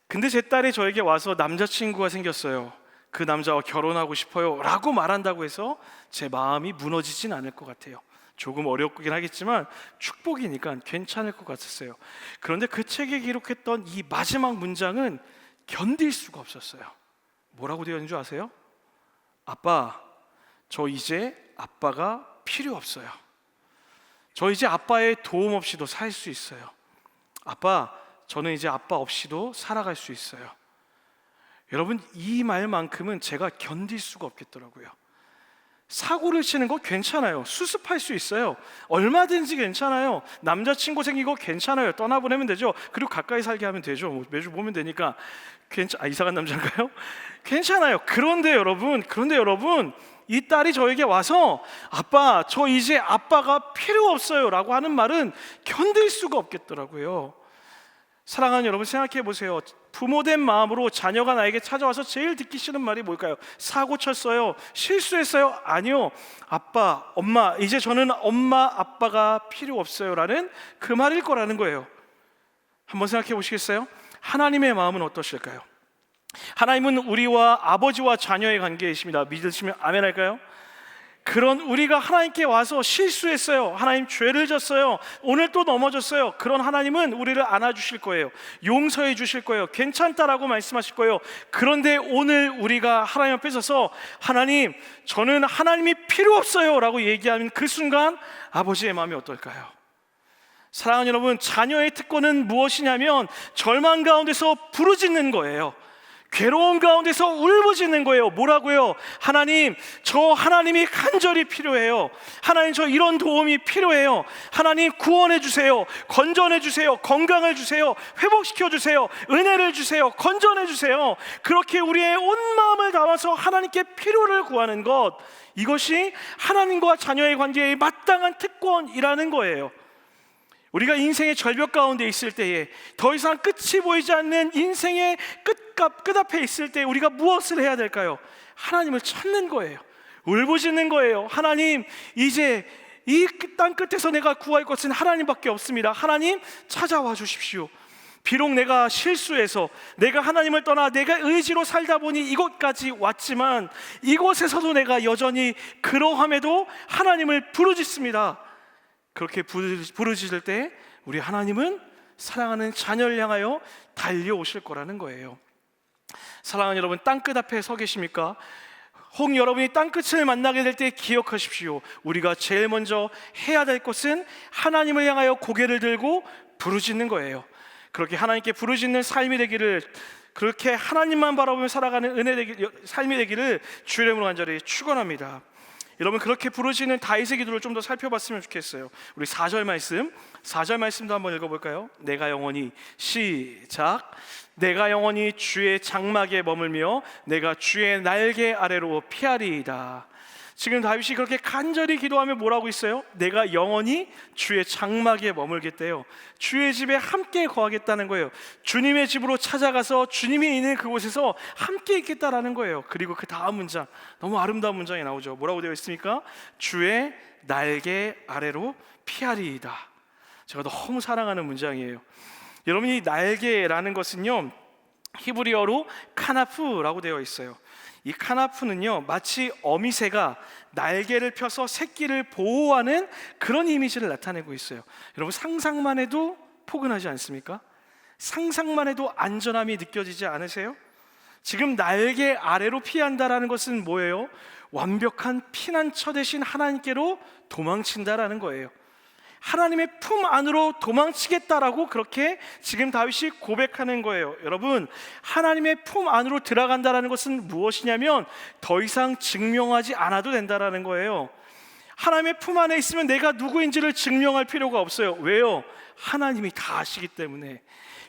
근데 제 딸이 저에게 와서 남자친구가 생겼어요. 그 남자와 결혼하고 싶어요 라고 말한다고 해서 제 마음이 무너지진 않을 것 같아요. 조금 어렵긴 하겠지만 축복이니까 괜찮을 것 같았어요. 그런데 그 책에 기록했던 이 마지막 문장은 견딜 수가 없었어요. 뭐라고 되어 있는 줄 아세요? 아빠, 저 이제 아빠가 필요 없어요. 저 이제 아빠의 도움 없이도 살 수 있어요. 아빠, 저는 이제 아빠 없이도 살아갈 수 있어요. 여러분 이 말만큼은 제가 견딜 수가 없겠더라고요. 사고를 치는 거 괜찮아요. 수습할 수 있어요. 얼마든지 괜찮아요. 남자친구 생기고 괜찮아요. 떠나보내면 되죠. 그리고 가까이 살게 하면 되죠. 매주 보면 되니까. 이상한 남자인가요? 괜찮아요. 그런데 여러분 이 딸이 저에게 와서 아빠, 저 이제 아빠가 필요 없어요 라고 하는 말은 견딜 수가 없겠더라고요. 사랑하는 여러분 생각해 보세요. 부모된 마음으로 자녀가 나에게 찾아와서 제일 듣기 싫은 말이 뭘까요? 사고 쳤어요? 실수했어요? 아니요. 아빠, 엄마, 이제 저는 엄마, 아빠가 필요 없어요 라는 그 말일 거라는 거예요. 한번 생각해 보시겠어요? 하나님의 마음은 어떠실까요? 하나님은 우리와 아버지와 자녀의 관계이십니다. 믿으시면 아멘 할까요? 그런 우리가 하나님께 와서 실수했어요. 하나님 죄를 졌어요. 오늘 또 넘어졌어요. 그런 하나님은 우리를 안아주실 거예요. 용서해 주실 거예요. 괜찮다라고 말씀하실 거예요. 그런데 오늘 우리가 하나님 앞에 서서 하나님, 저는 하나님이 필요 없어요 라고 얘기하는 그 순간 아버지의 마음이 어떨까요? 사랑하는 여러분, 자녀의 특권은 무엇이냐면 절망 가운데서 부르짖는 거예요. 괴로운 가운데서 울부짖는 거예요. 뭐라고요? 하나님, 저 하나님이 간절히 필요해요. 하나님, 저 이런 도움이 필요해요. 하나님, 구원해 주세요. 건전해 주세요. 건강을 주세요. 회복시켜 주세요. 은혜를 주세요. 건전해 주세요. 그렇게 우리의 온 마음을 담아서 하나님께 필요를 구하는 것, 이것이 하나님과 자녀의 관계의 마땅한 특권이라는 거예요. 우리가 인생의 절벽 가운데 있을 때에, 더 이상 끝이 보이지 않는 인생의 끝 앞에 있을 때 우리가 무엇을 해야 될까요? 하나님을 찾는 거예요. 울부짖는 거예요. 하나님, 이제 이 땅 끝에서 내가 구할 것은 하나님밖에 없습니다. 하나님, 찾아와 주십시오. 비록 내가 실수해서, 내가 하나님을 떠나 내가 의지로 살다 보니 이곳까지 왔지만, 이곳에서도 내가 여전히 그러함에도 하나님을 부르짖습니다. 그렇게 부르짖을 때 우리 하나님은 사랑하는 자녀를 향하여 달려오실 거라는 거예요. 사랑하는 여러분, 땅끝 앞에 서 계십니까? 혹 여러분이 땅끝을 만나게 될 때 기억하십시오. 우리가 제일 먼저 해야 될 것은 하나님을 향하여 고개를 들고 부르짖는 거예요. 그렇게 하나님께 부르짖는 삶이 되기를, 그렇게 하나님만 바라보며 살아가는 삶이 되기를 주의 이름으로 간절히 축원합니다. 여러분, 그렇게 부르짖는 다윗의 기도를 좀 더 살펴봤으면 좋겠어요. 우리 4절 말씀도 한번 읽어볼까요? 내가 영원히, 시작. 내가 영원히 주의 장막에 머물며 내가 주의 날개 아래로 피하리이다. 지금 다윗이 그렇게 간절히 기도하며 뭐라고 있어요? 내가 영원히 주의 장막에 머물겠대요. 주의 집에 함께 거하겠다는 거예요. 주님의 집으로 찾아가서 주님이 있는 그곳에서 함께 있겠다라는 거예요. 그리고 그 다음 문장, 너무 아름다운 문장이 나오죠. 뭐라고 되어 있습니까? 주의 날개 아래로 피하리이다. 제가 너무 사랑하는 문장이에요. 여러분이 날개라는 것은요, 히브리어로 카나프라고 되어 있어요. 이 카나프는요, 마치 어미새가 날개를 펴서 새끼를 보호하는 그런 이미지를 나타내고 있어요. 여러분, 상상만 해도 포근하지 않습니까? 상상만 해도 안전함이 느껴지지 않으세요? 지금 날개 아래로 피한다라는 것은 뭐예요? 완벽한 피난처 대신 하나님께로 도망친다라는 거예요. 하나님의 품 안으로 도망치겠다라고 그렇게 지금 다윗이 고백하는 거예요. 여러분, 하나님의 품 안으로 들어간다라는 것은 무엇이냐면 더 이상 증명하지 않아도 된다라는 거예요. 하나님의 품 안에 있으면 내가 누구인지를 증명할 필요가 없어요. 왜요? 하나님이 다 아시기 때문에.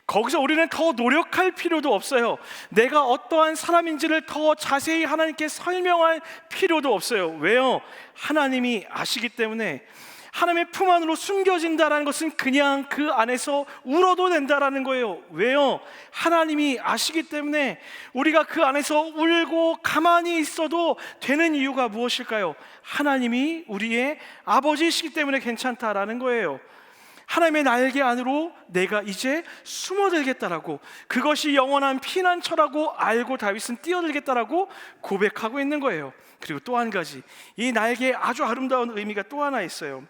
거기서 우리는 더 노력할 필요도 없어요. 내가 어떠한 사람인지를 더 자세히 하나님께 설명할 필요도 없어요. 왜요? 하나님이 아시기 때문에. 하나님의 품 안으로 숨겨진다는 것은 그냥 그 안에서 울어도 된다라는 거예요. 왜요? 하나님이 아시기 때문에. 우리가 그 안에서 울고 가만히 있어도 되는 이유가 무엇일까요? 하나님이 우리의 아버지이시기 때문에 괜찮다라는 거예요. 하나님의 날개 안으로 내가 이제 숨어들겠다라고, 그것이 영원한 피난처라고 알고 다윗은 뛰어들겠다라고 고백하고 있는 거예요. 그리고 또 한 가지, 이 날개에 아주 아름다운 의미가 또 하나 있어요.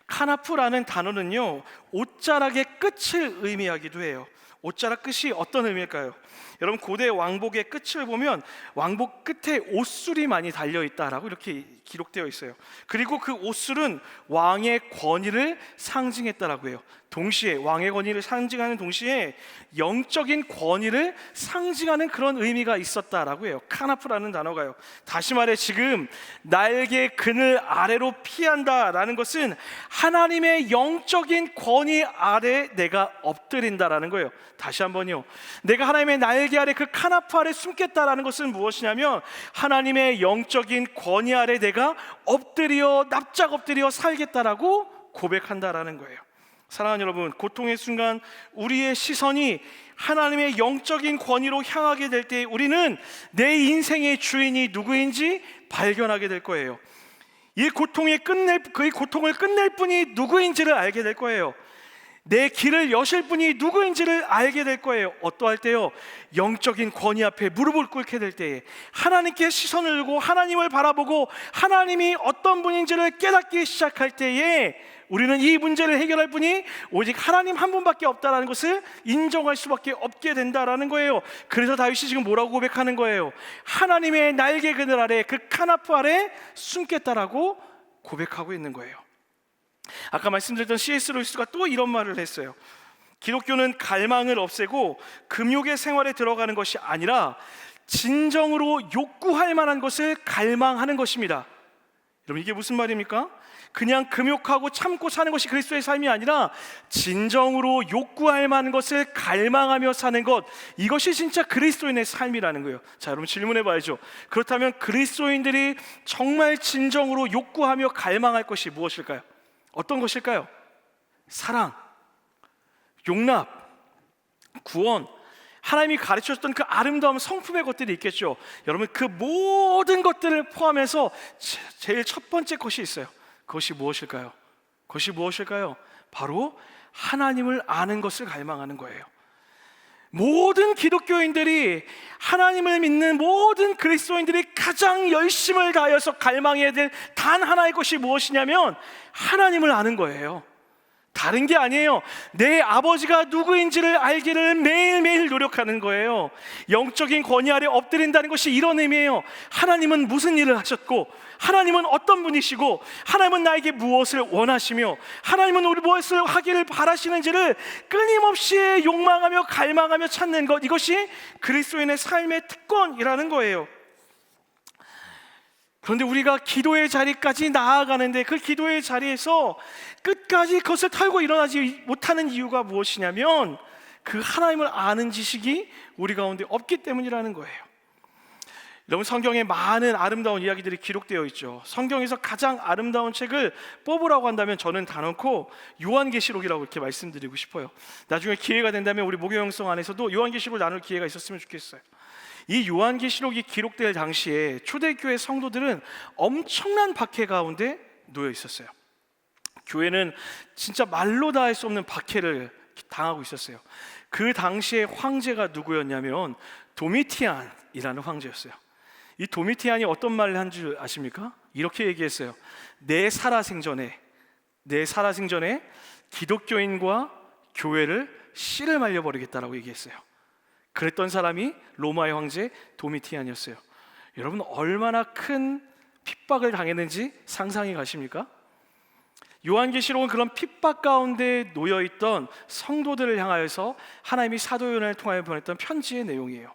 카나프라는 단어는요, 옷자락의 끝을 의미하기도 해요. 옷자락 끝이 어떤 의미일까요? 여러분, 고대 왕복의 끝을 보면 왕복 끝에 옷술이 많이 달려있다라고 이렇게 기록되어 있어요. 그리고 그 옷술은 왕의 권위를 상징했다라고 해요. 동시에 왕의 권위를 상징하는 동시에 영적인 권위를 상징하는 그런 의미가 있었다라고 해요. 카나프라는 단어가요. 다시 말해, 지금 날개 그늘 아래로 피한다라는 것은 하나님의 영적인 권위 아래 내가 엎드린다라는 거예요. 다시 한번요, 내가 하나님의 날개 아래, 그 카나프 아래 숨겠다라는 것은 무엇이냐면 하나님의 영적인 권위 아래 내가 엎드려, 납작 엎드려 살겠다라고 고백한다라는 거예요. 사랑하는 여러분, 고통의 순간 우리의 시선이 하나님의 영적인 권위로 향하게 될 때 우리는 내 인생의 주인이 누구인지 발견하게 될 거예요. 이 고통을 끝낼 분이 누구인지를 알게 될 거예요. 내 길을 여실 분이 누구인지를 알게 될 거예요. 어떠할 때요? 영적인 권위 앞에 무릎을 꿇게 될 때에, 하나님께 시선을 들고 하나님을 바라보고 하나님이 어떤 분인지를 깨닫기 시작할 때에 우리는 이 문제를 해결할 분이 오직 하나님 한 분밖에 없다는 것을 인정할 수밖에 없게 된다라는 거예요. 그래서 다윗이 지금 뭐라고 고백하는 거예요? 하나님의 날개 그늘 아래, 그 카나프 아래 숨겠다라고 고백하고 있는 거예요. 아까 말씀드렸던 C.S. 루이스가 또 이런 말을 했어요. 기독교는 갈망을 없애고 금욕의 생활에 들어가는 것이 아니라 진정으로 욕구할 만한 것을 갈망하는 것입니다. 여러분, 이게 무슨 말입니까? 그냥 금욕하고 참고 사는 것이 그리스도의 삶이 아니라 진정으로 욕구할 만한 것을 갈망하며 사는 것, 이것이 진짜 그리스도인의 삶이라는 거예요. 자, 여러분 질문해 봐야죠. 그렇다면 그리스도인들이 정말 진정으로 욕구하며 갈망할 것이 무엇일까요? 어떤 것일까요? 사랑, 용납, 구원, 하나님이 가르쳐줬던 그 아름다운 성품의 것들이 있겠죠. 여러분, 그 모든 것들을 포함해서 제일 첫 번째 것이 있어요. 그것이 무엇일까요? 그것이 무엇일까요? 바로 하나님을 아는 것을 갈망하는 거예요. 모든 기독교인들이, 하나님을 믿는 모든 그리스도인들이 가장 열심을 다하여서 갈망해야 될 단 하나의 것이 무엇이냐면 하나님을 아는 거예요. 다른 게 아니에요. 내 아버지가 누구인지를 알기를 매일매일 노력하는 거예요. 영적인 권위 아래 엎드린다는 것이 이런 의미예요. 하나님은 무슨 일을 하셨고, 하나님은 어떤 분이시고, 하나님은 나에게 무엇을 원하시며, 하나님은 우리 무엇을 하기를 바라시는지를 끊임없이 욕망하며 갈망하며 찾는 것, 이것이 그리스도인의 삶의 특권이라는 거예요. 그런데 우리가 기도의 자리까지 나아가는데 그 기도의 자리에서 끝까지 그것을 털고 일어나지 못하는 이유가 무엇이냐면 그 하나님을 아는 지식이 우리 가운데 없기 때문이라는 거예요. 여러분, 성경에 많은 아름다운 이야기들이 기록되어 있죠. 성경에서 가장 아름다운 책을 뽑으라고 한다면 저는 단언코 요한계시록이라고 이렇게 말씀드리고 싶어요. 나중에 기회가 된다면 우리 목요영성 안에서도 요한계시록을 나눌 기회가 있었으면 좋겠어요. 이 요한계시록이 기록될 당시에 초대교회 성도들은 엄청난 박해 가운데 놓여 있었어요. 교회는 진짜 말로 다 할 수 없는 박해를 당하고 있었어요. 그 당시에 황제가 누구였냐면 도미티안이라는 황제였어요. 이 도미티안이 어떤 말을 한 줄 아십니까? 이렇게 얘기했어요. 내 살아생전에 기독교인과 교회를 씨를 말려버리겠다라고 얘기했어요. 그랬던 사람이 로마의 황제 도미티안이었어요. 여러분, 얼마나 큰 핍박을 당했는지 상상이 가십니까? 요한계시록은 그런 핍박 가운데 놓여있던 성도들을 향하여서 하나님이 사도 요한을 통하여 보냈던 편지의 내용이에요.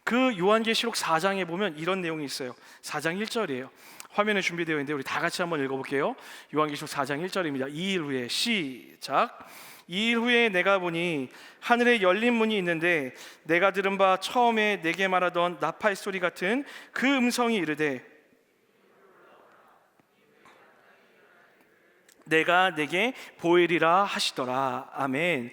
그 요한계시록 4장에 보면 이런 내용이 있어요. 4장 1절이에요. 화면에 준비되어 있는데 우리 다 같이 한번 읽어볼게요. 요한계시록 4장 1절입니다. 2일 후에, 시작. 2일 후에 내가 보니 하늘에 열린 문이 있는데 내가 들은 바 처음에 내게 말하던 나팔 소리 같은 그 음성이 이르되 내가 내게 보이리라 하시더라. 아멘.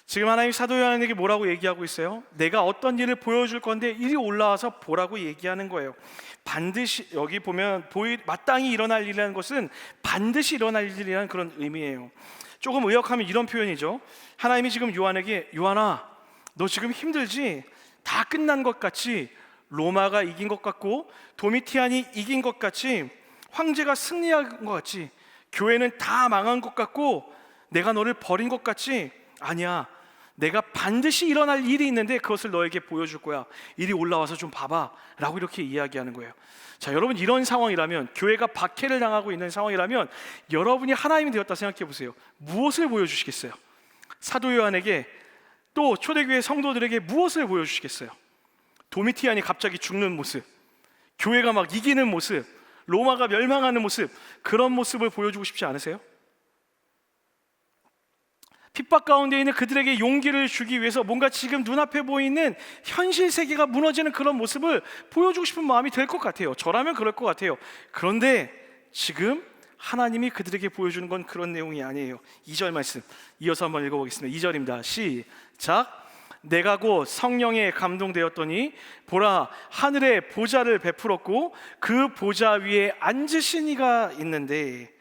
지금 하나님 사도 요한에게 뭐라고 얘기하고 있어요? 내가 어떤 일을 보여줄 건데 이리 올라와서 보라고 얘기하는 거예요. 반드시, 여기 보면 마땅히 일어날 일이라는 것은 반드시 일어날 일이라는 그런 의미예요. 조금 의역하면 이런 표현이죠. 하나님이 지금 요한에게, 요한아, 너 지금 힘들지? 다 끝난 것 같이, 로마가 이긴 것 같고 도미티안이 이긴 것 같이, 황제가 승리한 것 같지, 교회는 다 망한 것 같고 내가 너를 버린 것 같지? 아니야, 내가 반드시 일어날 일이 있는데 그것을 너에게 보여줄 거야. 이리 올라와서 좀 봐봐 라고 이렇게 이야기하는 거예요. 자, 여러분, 이런 상황이라면, 교회가 박해를 당하고 있는 상황이라면 여러분이 하나님이 되었다 생각해 보세요. 무엇을 보여주시겠어요? 사도 요한에게, 또 초대교회 성도들에게 무엇을 보여주시겠어요? 도미티안이 갑자기 죽는 모습, 교회가 막 이기는 모습, 로마가 멸망하는 모습, 그런 모습을 보여주고 싶지 않으세요? 핍박 가운데 있는 그들에게 용기를 주기 위해서 뭔가 지금 눈앞에 보이는 현실 세계가 무너지는 그런 모습을 보여주고 싶은 마음이 들 것 같아요. 저라면 그럴 것 같아요. 그런데 지금 하나님이 그들에게 보여주는 건 그런 내용이 아니에요. 2절 말씀 이어서 한번 읽어보겠습니다. 2절입니다. 시작. 내가 곧 성령에 감동되었더니 보라, 하늘에 보좌를 베풀었고 그 보좌 위에 앉으신 이가 있는데,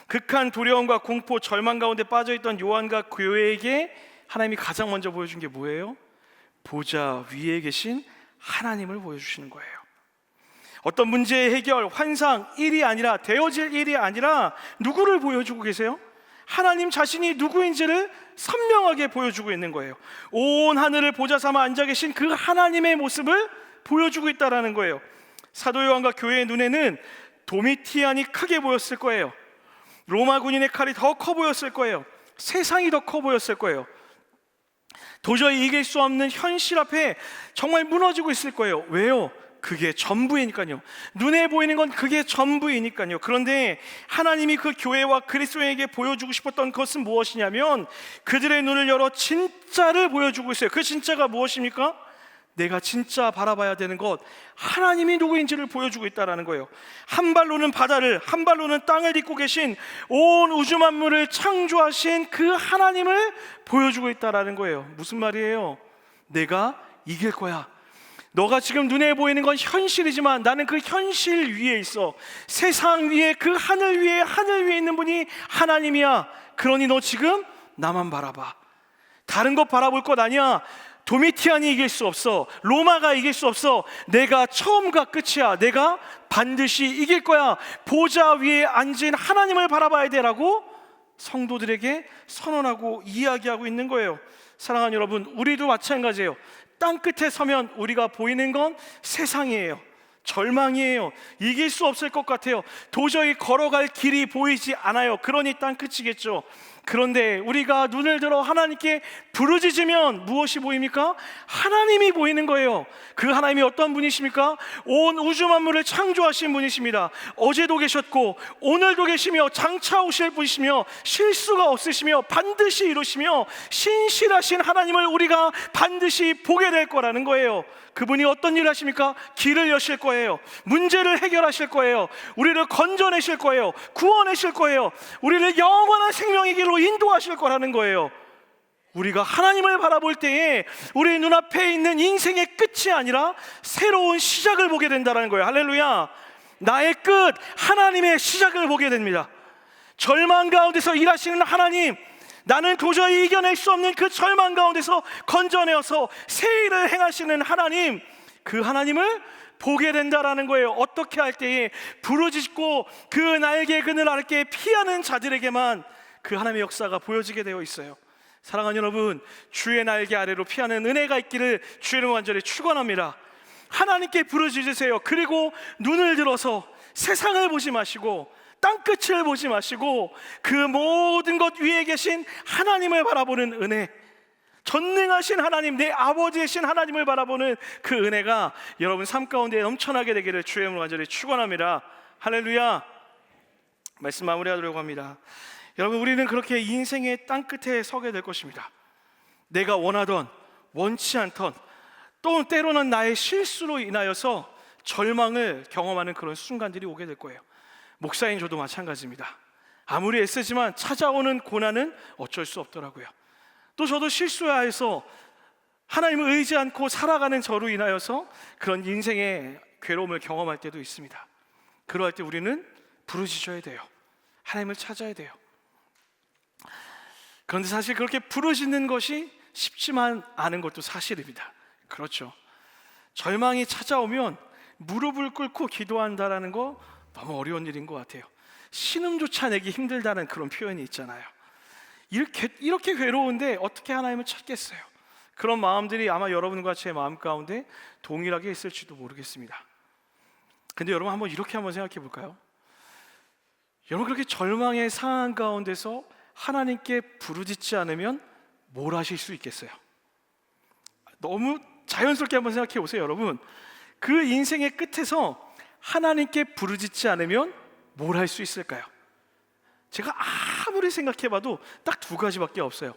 극한 두려움과 공포, 절망 가운데 빠져있던 요한과 교회에게 하나님이 가장 먼저 보여준 게 뭐예요? 보좌 위에 계신 하나님을 보여주시는 거예요. 어떤 문제의 해결, 환상, 일이 아니라, 되어질 일이 아니라 누구를 보여주고 계세요? 하나님 자신이 누구인지를 선명하게 보여주고 있는 거예요. 온 하늘을 보좌 삼아 앉아 계신 그 하나님의 모습을 보여주고 있다는 거예요. 사도 요한과 교회의 눈에는 도미티안이 크게 보였을 거예요. 로마 군인의 칼이 더 커 보였을 거예요. 세상이 더 커 보였을 거예요. 도저히 이길 수 없는 현실 앞에 정말 무너지고 있을 거예요. 왜요? 그게 전부이니까요. 눈에 보이는 건 그게 전부이니까요. 그런데 하나님이 그 교회와 그리스도인에게 보여주고 싶었던 것은 무엇이냐면 그들의 눈을 열어 진짜를 보여주고 있어요. 그 진짜가 무엇입니까? 내가 진짜 바라봐야 되는 것, 하나님이 누구인지를 보여주고 있다는 거예요. 한 발로는 바다를, 한 발로는 땅을 딛고 계신 온 우주 만물을 창조하신 그 하나님을 보여주고 있다는 거예요. 무슨 말이에요? 내가 이길 거야. 너가 지금 눈에 보이는 건 현실이지만 나는 그 현실 위에 있어. 세상 위에, 그 하늘 위에 있는 분이 하나님이야. 그러니 너 지금 나만 바라봐. 다른 것 바라볼 것 아니야. 도미티안이 이길 수 없어. 로마가 이길 수 없어. 내가 처음과 끝이야. 내가 반드시 이길 거야. 보좌 위에 앉은 하나님을 바라봐야 되라고 성도들에게 선언하고 이야기하고 있는 거예요. 사랑하는 여러분, 우리도 마찬가지예요. 땅 끝에 서면 우리가 보이는 건 세상이에요. 절망이에요. 이길 수 없을 것 같아요. 도저히 걸어갈 길이 보이지 않아요. 그러니 땅 끝이겠죠. 그런데 우리가 눈을 들어 하나님께 부르짖으면 무엇이 보입니까? 하나님이 보이는 거예요. 그 하나님이 어떤 분이십니까? 온 우주 만물을 창조하신 분이십니다. 어제도 계셨고 오늘도 계시며 장차 오실 분이시며 실수가 없으시며 반드시 이루시며 신실하신 하나님을 우리가 반드시 보게 될 거라는 거예요. 그분이 어떤 일을 하십니까? 길을 여실 거예요. 문제를 해결하실 거예요. 우리를 건져내실 거예요. 구원하실 거예요. 우리를 영원한 생명의 길로 인도하실 거라는 거예요. 우리가 하나님을 바라볼 때에 우리 눈앞에 있는 인생의 끝이 아니라 새로운 시작을 보게 된다는 거예요. 할렐루야. 나의 끝, 하나님의 시작을 보게 됩니다. 절망 가운데서 일하시는 하나님, 나는 도저히 이겨낼 수 없는 그 절망 가운데서 건져내어서 새 일을 행하시는 하나님, 그 하나님을 보게 된다라는 거예요. 어떻게 할 때에 부르짖고 그 날개 그늘 아래 피하는 자들에게만 그 하나님의 역사가 보여지게 되어 있어요. 사랑하는 여러분, 주의 날개 아래로 피하는 은혜가 있기를 주의 이름으로 간절히 축원합니다. 하나님께 부르짖으세요. 그리고 눈을 들어서 세상을 보지 마시고 땅 끝을 보지 마시고 그 모든 것 위에 계신 하나님을 바라보는 은혜, 전능하신 하나님, 내 아버지이신 하나님을 바라보는 그 은혜가 여러분 삶 가운데 넘쳐나게 되기를 주의 이름으로 간절히 축원합니다. 할렐루야. 말씀 마무리하도록 합니다. 여러분, 우리는 그렇게 인생의 땅 끝에 서게 될 것입니다. 내가 원하던, 원치 않던, 또 때로는 나의 실수로 인하여서 절망을 경험하는 그런 순간들이 오게 될 거예요. 목사인 저도 마찬가지입니다. 아무리 애쓰지만 찾아오는 고난은 어쩔 수 없더라고요. 또 저도 실수해서 하나님을 의지 않고 살아가는 저로 인하여서 그런 인생의 괴로움을 경험할 때도 있습니다. 그럴 때 우리는 부르짖어야 돼요. 하나님을 찾아야 돼요. 그런데 사실 그렇게 부르짖는 것이 쉽지만 않은 것도 사실입니다. 그렇죠. 절망이 찾아오면 무릎을 꿇고 기도한다라는 거 너무 어려운 일인 것 같아요. 신음조차 내기 힘들다는 그런 표현이 있잖아요. 이렇게 괴로운데 어떻게 하나님을 찾겠어요? 그런 마음들이 아마 여러분과 제 마음 가운데 동일하게 있을지도 모르겠습니다. 근데 여러분 한번 생각해 볼까요? 여러분, 그렇게 절망의 상황 가운데서 하나님께 부르짖지 않으면 뭘 하실 수 있겠어요? 너무 자연스럽게 한번 생각해 보세요. 여러분, 그 인생의 끝에서 하나님께 부르짖지 않으면 뭘 할 수 있을까요? 제가 아무리 생각해봐도 딱 두 가지밖에 없어요.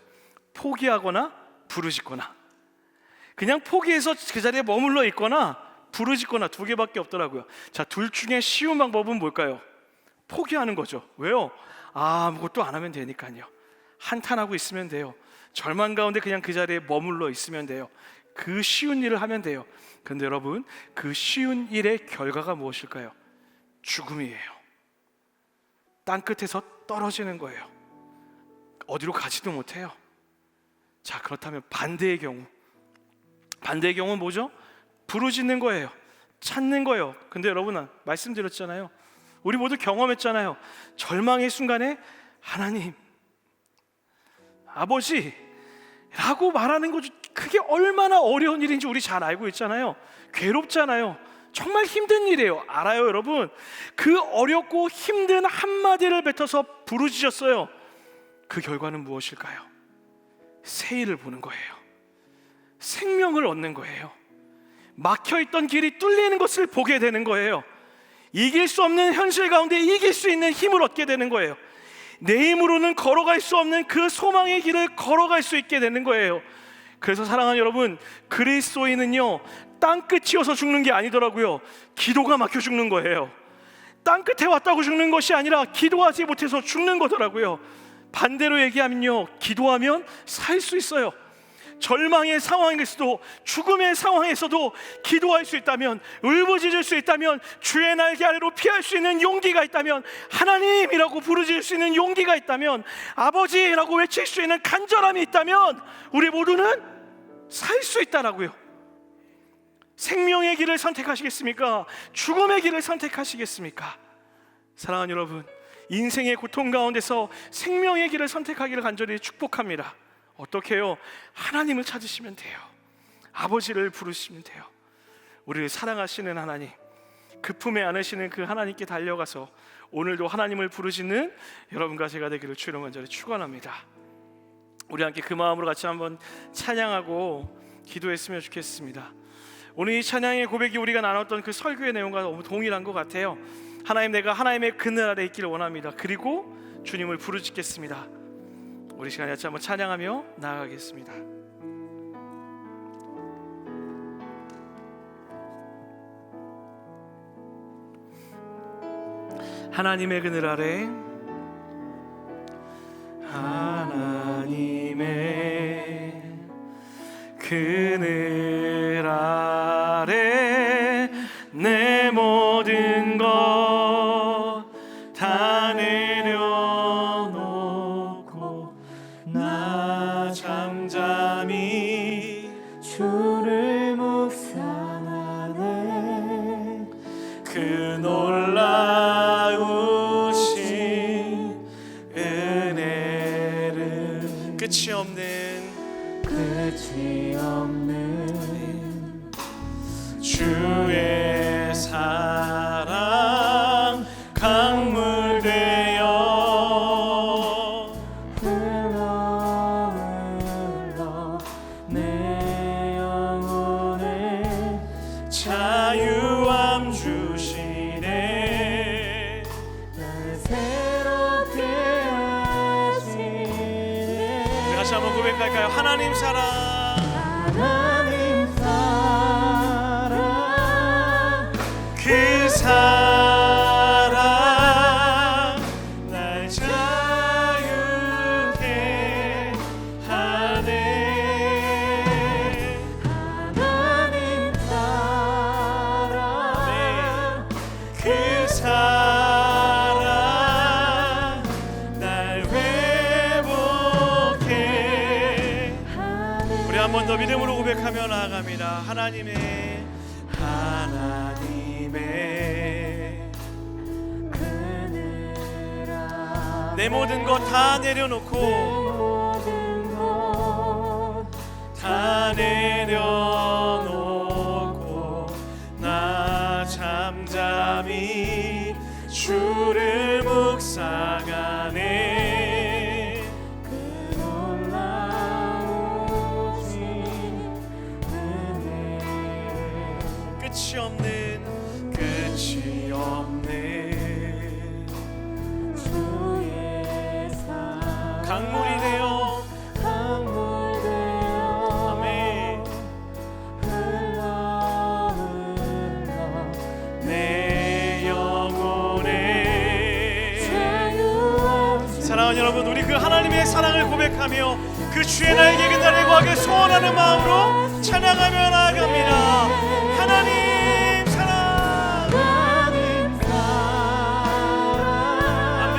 포기하거나 부르짖거나. 그냥 포기해서 그 자리에 머물러 있거나 부르짖거나, 두 개밖에 없더라고요. 자, 둘 중에 쉬운 방법은 뭘까요? 포기하는 거죠. 왜요? 아무것도 안 하면 되니까요. 한탄하고 있으면 돼요. 절망 가운데 그냥 그 자리에 머물러 있으면 돼요. 그 쉬운 일을 하면 돼요. 그런데 여러분, 그 쉬운 일의 결과가 무엇일까요? 죽음이에요. 땅 끝에서 떨어지는 거예요. 어디로 가지도 못해요. 자, 그렇다면 반대의 경우는 뭐죠? 부르짖는 거예요. 찾는 거예요. 근데 여러분, 말씀드렸잖아요. 우리 모두 경험했잖아요. 절망의 순간에 하나님, 아버지 라고 말하는 것, 그게 얼마나 어려운 일인지 우리 잘 알고 있잖아요. 괴롭잖아요. 정말 힘든 일이에요. 알아요, 여러분. 그 어렵고 힘든 한마디를 뱉어서 부르짖었어요. 그 결과는 무엇일까요? 새 일을 보는 거예요. 생명을 얻는 거예요. 막혀있던 길이 뚫리는 것을 보게 되는 거예요. 이길 수 없는 현실 가운데 이길 수 있는 힘을 얻게 되는 거예요. 내 힘으로는 걸어갈 수 없는 그 소망의 길을 걸어갈 수 있게 되는 거예요. 그래서 사랑하는 여러분, 그리스도인은요 땅끝이어서 죽는 게 아니더라고요. 기도가 막혀 죽는 거예요. 땅끝에 왔다고 죽는 것이 아니라 기도하지 못해서 죽는 거더라고요. 반대로 얘기하면요, 기도하면 살 수 있어요. 절망의 상황에서도, 죽음의 상황에서도 기도할 수 있다면, 울부짖을 수 있다면, 주의 날개 아래로 피할 수 있는 용기가 있다면, 하나님이라고 부르짖을 수 있는 용기가 있다면, 아버지라고 외칠 수 있는 간절함이 있다면 우리 모두는 살 수 있다라고요. 생명의 길을 선택하시겠습니까? 죽음의 길을 선택하시겠습니까? 사랑하는 여러분, 인생의 고통 가운데서 생명의 길을 선택하기를 간절히 축복합니다. 어떻게 해요? 하나님을 찾으시면 돼요. 아버지를 부르시면 돼요. 우리를 사랑하시는 하나님, 그 품에 안으시는 그 하나님께 달려가서 오늘도 하나님을 부르시는 여러분과 제가 되기를 주로 간절히 축원합니다. 우리 함께 그 마음으로 같이 한번 찬양하고 기도했으면 좋겠습니다. 오늘 이 찬양의 고백이 우리가 나눴던 그 설교의 내용과 너무 동일한 것 같아요. 하나님, 내가 하나님의 그늘 아래 있기를 원합니다. 그리고 주님을 부르짖겠습니다. 우리 시간 같이 한번 찬양하며 나아가겠습니다. 하나님의 그늘 아래, 하나님의 그늘 아래 내 모든 것 다 내려놓고 나 잠잠히 주를 묵상하네. 그 놀라우신 은혜를 끝이 없는 주의 사랑 강물 되어 흘러 내 영혼에 자유함 주시네. 날 새롭게 하시네. 우리 다시 한번 고백할까요? 하나님 사랑, 하나님 사랑, 그 사랑 날 자유케 하네. 하나님 사랑, 그 사랑 날 회복해. 우리 한 번 더 믿음으로 고백하며 나아갑니다. 하나님의 내 모든 것 다 내려놓고 모든 것 다 내려놓고 나 잠잠히 주를 묵상하네. 그 놀라우신 은혜 끝이 없는, 끝이 없는 주의 사랑 강물이 되어, 강물 되어 아멘, 흘러 내 영혼에. 자유함 사랑하는 여러분, 우리 그 하나님의 사랑을 고백하며 그 주의 날개 그날에 구하길 소원하는 마음으로 찬양하며 나아갑니다. 하나님 사랑, 하나님 사랑, 아멘.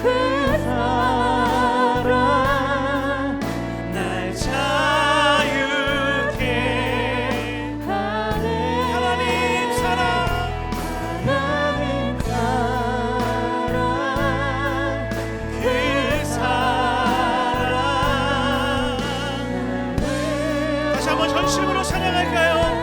그 사랑 날 자유케 하네. 하나님 사랑, 하나님 사랑, 그 사랑. 다시 한번 전심으로 찬양할까요?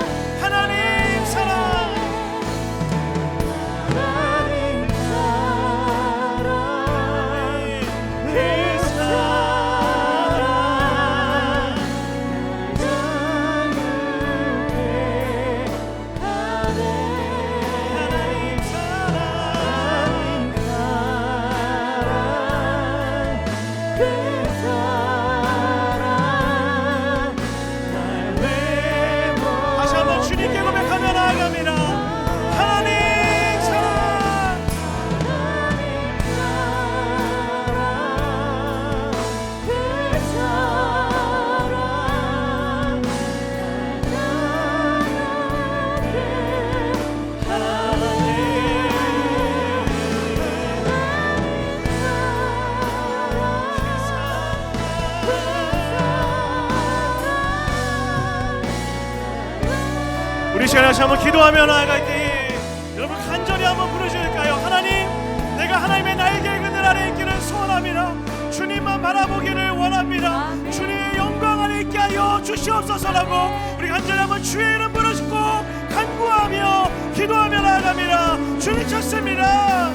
다시 한번 주님께 고백하며 나아갑니다. 하나님 사랑. 우리 시간에 다시 한번 기도하며 나아갈 때 여러분 간절히 한번 부르실까요? 하나님, 내가 하나님의 날개 그늘 아래 있기를 소원합니다. 주님만 바라보기를 원합니다. 주님의 영광 안에 있게 하여 주시옵소서라고 우리 간절히 한번 주의 이름 부르시고 간구하며 기도하며 나아갑니다. 주님 찾습니다.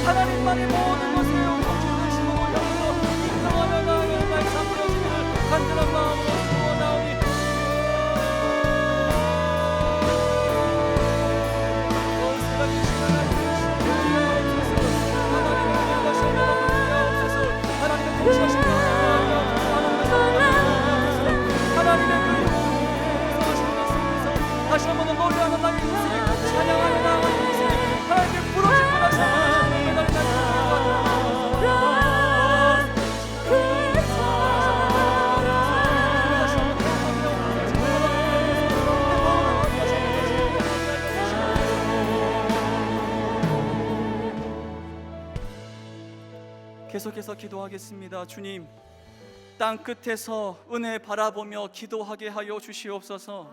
하나님만이 모든 것을 통치되시고 향해서 인정하며 나아가는 나의 삶 부러지기를 간절한 마음으로 소원하오니 세상의 시간을 하나님을 다시 한번 부르옵소서. 하나님의 통치하신 하나님의 그 하시는 말씀에서 다시 한번 더 노래하는 나의 인생 찬양하며 나아가는 인생 하나님께 부러지고 다시 한번 계속해서 기도하겠습니다. 주님, 땅 끝에서 은혜 바라보며 기도하게 하여 주시옵소서.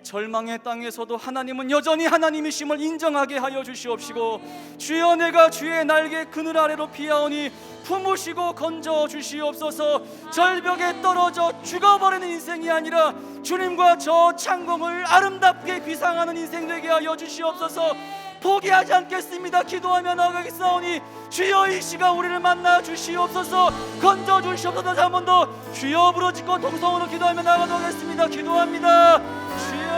절망의 땅에서도 하나님은 여전히 하나님이심을 인정하게 하여 주시옵시고, 주여 내가 주의 날개 그늘 아래로 피하오니 품으시고 건져 주시옵소서. 절벽에 떨어져 죽어버리는 인생이 아니라 주님과 저 창공을 아름답게 비상하는 인생 되게 하여 주시옵소서. 포기하지 않겠습니다. 기도하며 나아가겠사오니 주여 이 시간 우리를 만나 주시옵소서. 건져 주시옵소서. 다시 한 번 더 주여 부르짖고 동성으로 기도하며 나아가도록 하겠습니다. 기도합니다. 주여.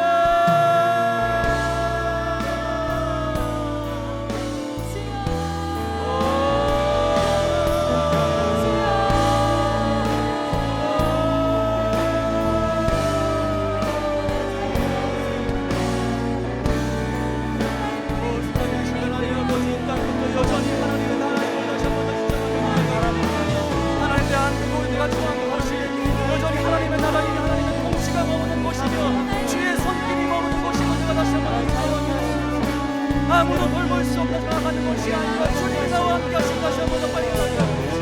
아무도 돌볼 수 없는 나가는 것이 아니라 주님이 나와 함께 하신 다시 한번 더 빨리 나아가옵소서.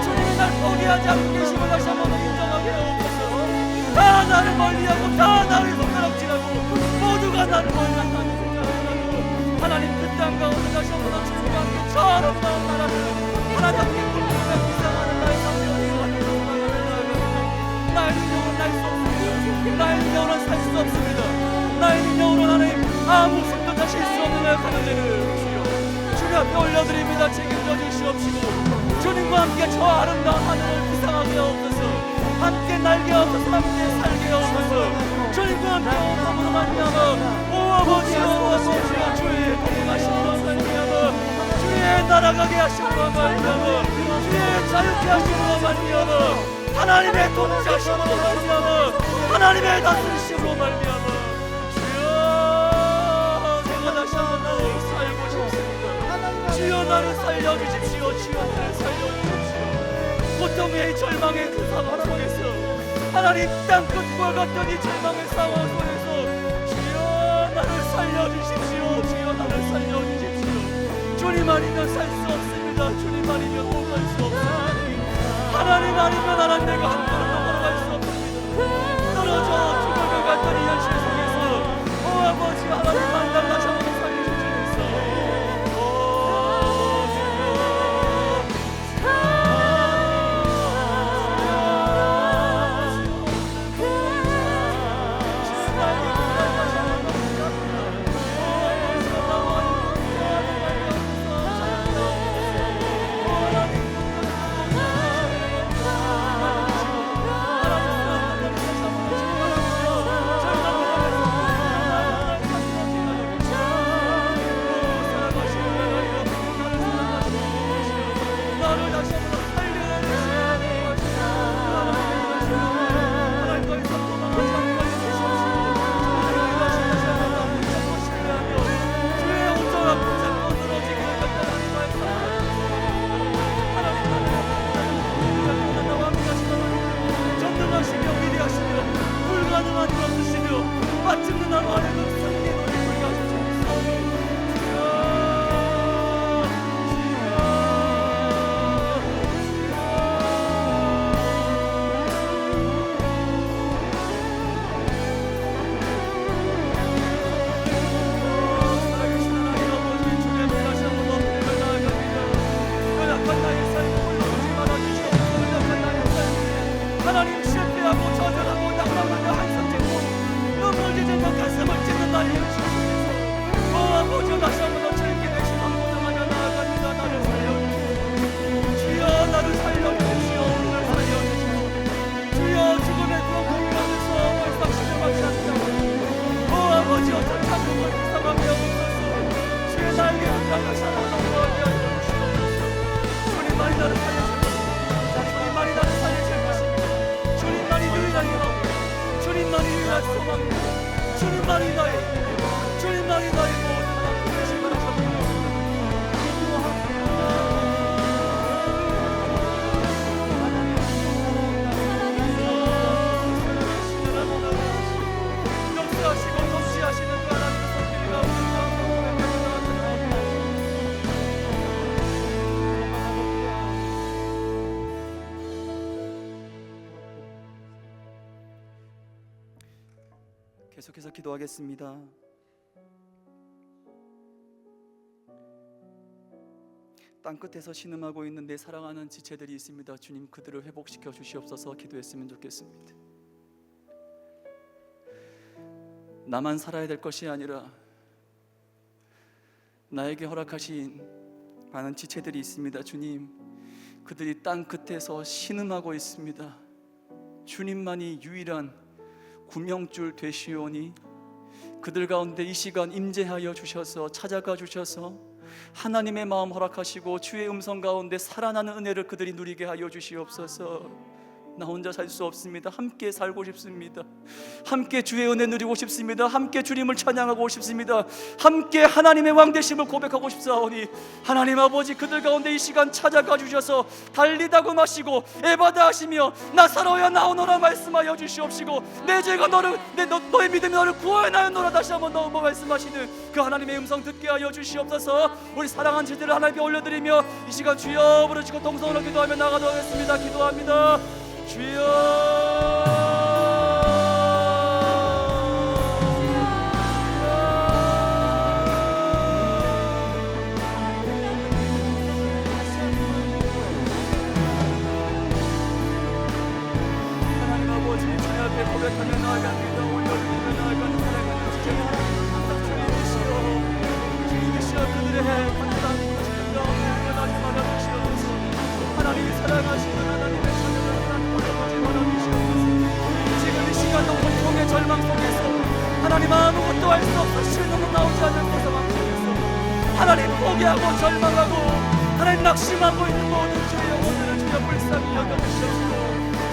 주님이 날 포기하지 않고 계심을 다시 한번 더 인정하게 하옵소서. 다 나를 멀리하고 다 나를 손가락질하고 모두가 나를 멀리한다는 생각을 하고 하나님 그 땅 가운데 다시 한번 더 주님과 함께 저 아름다운 나라를 하나님께 굴뚝에 비상하는 나의 삶을 나아갑니다. 날 인정은 날 수 없습니다. 능력으로는 살 수 없습니다. 나의 능력으로 하나님 아무 손도 다칠 수 없는 나의 가는데는 주여 주님 앞에 올려드립니다. 책임져 주시옵시고 주님과 함께 저 아름다운 하늘을 비상하게 하옵소서. 함께 날게 하옵소서. 함께 살게 하옵소서. 주님과 함께 오감으로 말미암아 오 아버지여 주의 동행하심으로 말미암아 주의 날아가게 하심으로 말미암아 주의 자유케 하심으로 말미암아 하나님의 통치하심으로 말미암아 하나님의 다스리심으로 말미암아 주여 내가 다시 한번 살고 싶습니다. 주여 나를 살려주십시오. 주여 나를 살려주십시오. 고통의 절망의 그 상황 속에서 하나님 땅끝과 같던 이 절망의 상황 속에서 주여 나를 살려주십시오. 주여 나를 살려주십시오. 주님 아니면 살 수 없습니다. 주님 아니면 오갈 수 없습니다. 하나님 아니면 하나님 내가 한 걸음도 걸어갈 수 없습니다. 떨어져 죽을 것 같던 이 현실 속에서 오 아버지 하나님 만날 다시 한번 살려주시옵소서. 하나님 실패하고 저절하고 낙망하고 한성짓고 눈물 찢으며 가슴을 찢는 날이 주시옵소서. 오 아버지 다시 한번 주님께 내 시간 고정하며 나아갑니다. 나를 살려주시오. 주여 나를 살려주시오. 오늘 살려주시오. 주여 죽음의 구원 공유하면서 벌써 시정하지 않는다고 오 아버지 어떤 작품을 불쌍하게 하옵소서. 주의 날개 흔들어 다시 한번 넘어가게 하여 주시옵소서. 주님만이 나를 살려주시옵소서. 주님만이 나를 살려주실 것입니다. 주님만이 유일한 희망, 주님만이 유일한 소망입니다. 주님만이 나의 힘입니다. 주님만이 나의 모든 것 되심을 하옵소서. 역사하시고 통치하시는 그 하나님의 손길이 가운데 계속해서 기도하겠습니다. 땅끝에서 신음하고 있는 내 사랑하는 지체들이 있습니다. 주님 그들을 회복시켜 주시옵소서. 기도했으면 좋겠습니다. 나만 살아야 될 것이 아니라 나에게 허락하신 많은 지체들이 있습니다. 주님 그들이 땅끝에서 신음하고 있습니다. 주님만이 유일한 구명줄 되시오니 그들 가운데 이 시간 임재하여 주셔서 찾아가 주셔서 하나님의 마음 허락하시고 주의 음성 가운데 살아나는 은혜를 그들이 누리게 하여 주시옵소서. 나 혼자 살 수 없습니다. 함께 살고 싶습니다. 함께 주의 은혜 누리고 싶습니다. 함께 주님을 찬양하고 싶습니다. 함께 하나님의 왕되심을 고백하고 싶사오니 하나님 아버지 그들 가운데 이 시간 찾아가 주셔서 달리다고 마시고 에바다 하시며 나사로야 나오너라 말씀하여 주시옵시고 내 죄가 너의 믿음이 너를 구원하였노라 다시 한번 너무 말씀하시는 그 하나님의 음성 듣게 하여 주시옵소서. 우리 사랑한 제들을 하나님께 올려드리며 이 시간 주여 부르시고 동성으로 기도하며 나가도록 하겠습니다. 기도합니다. 주여 하나님 아버지 주님 앞에 고백하며 나아갑니다. 주님이시여 그들의 간절한 모습을 가운데 일어나지 말아 주시옵소서. 하나님이 사랑하시는 하나님의 자녀를 하나님 올려보지 말아 주시옵소서. 지금 이 시간도 고통의 절망 속에서 하나님 아무것도 할 수 없어 실눈도 나오지 않는 그 상황 속에서 하나님 포기하고 절망하고 하나님 낙심하고 있는 모든 주의 영혼들을 주여 불쌍히 여겨주시옵소서.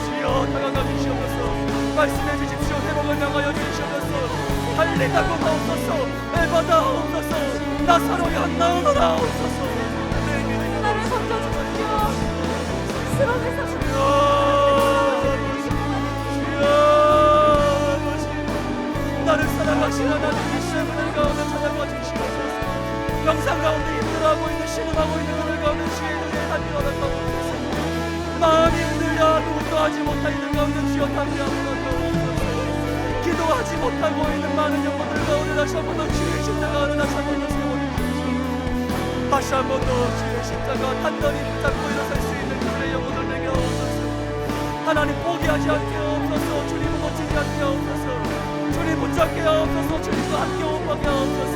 주여 다가가 주시옵소서. 말씀해 주십시오. 회복을 명하여 주시옵소서. 할례다고 하옵소서. 에바다 하옵소서. 나사로야 나오너라 하옵소서. 나를 건져주십시오. 쓰러져서 나를 사랑하신 하나님이시여 그들 가운데 찾아가 주시옵소서. 영상 가운데 힘들어하고 있는 신음하고 있는 그들 가운데 주의 눈에 담이 허락하옵소서. 마음이 흔들려 아무것도 하지 못하는 가운데 주여 담대함을 얻어옵소서. 기도하지 못하고 있는 많은 영혼들 가운데 다시 한 번 더 주의 십자가를 다시 한 번 더 세워주십시오. 다시 한 번 더 주의 십자가 단단히 붙잡고 일어설 수 있는 그들의 영혼을 내게 하옵소서. 하나님 포기하지 않게 하옵소서. 주님을 놓치지 않게 하옵소서. 주님 붙잡게 하옵소서. 주님과 함께 호흡하게 하옵소서.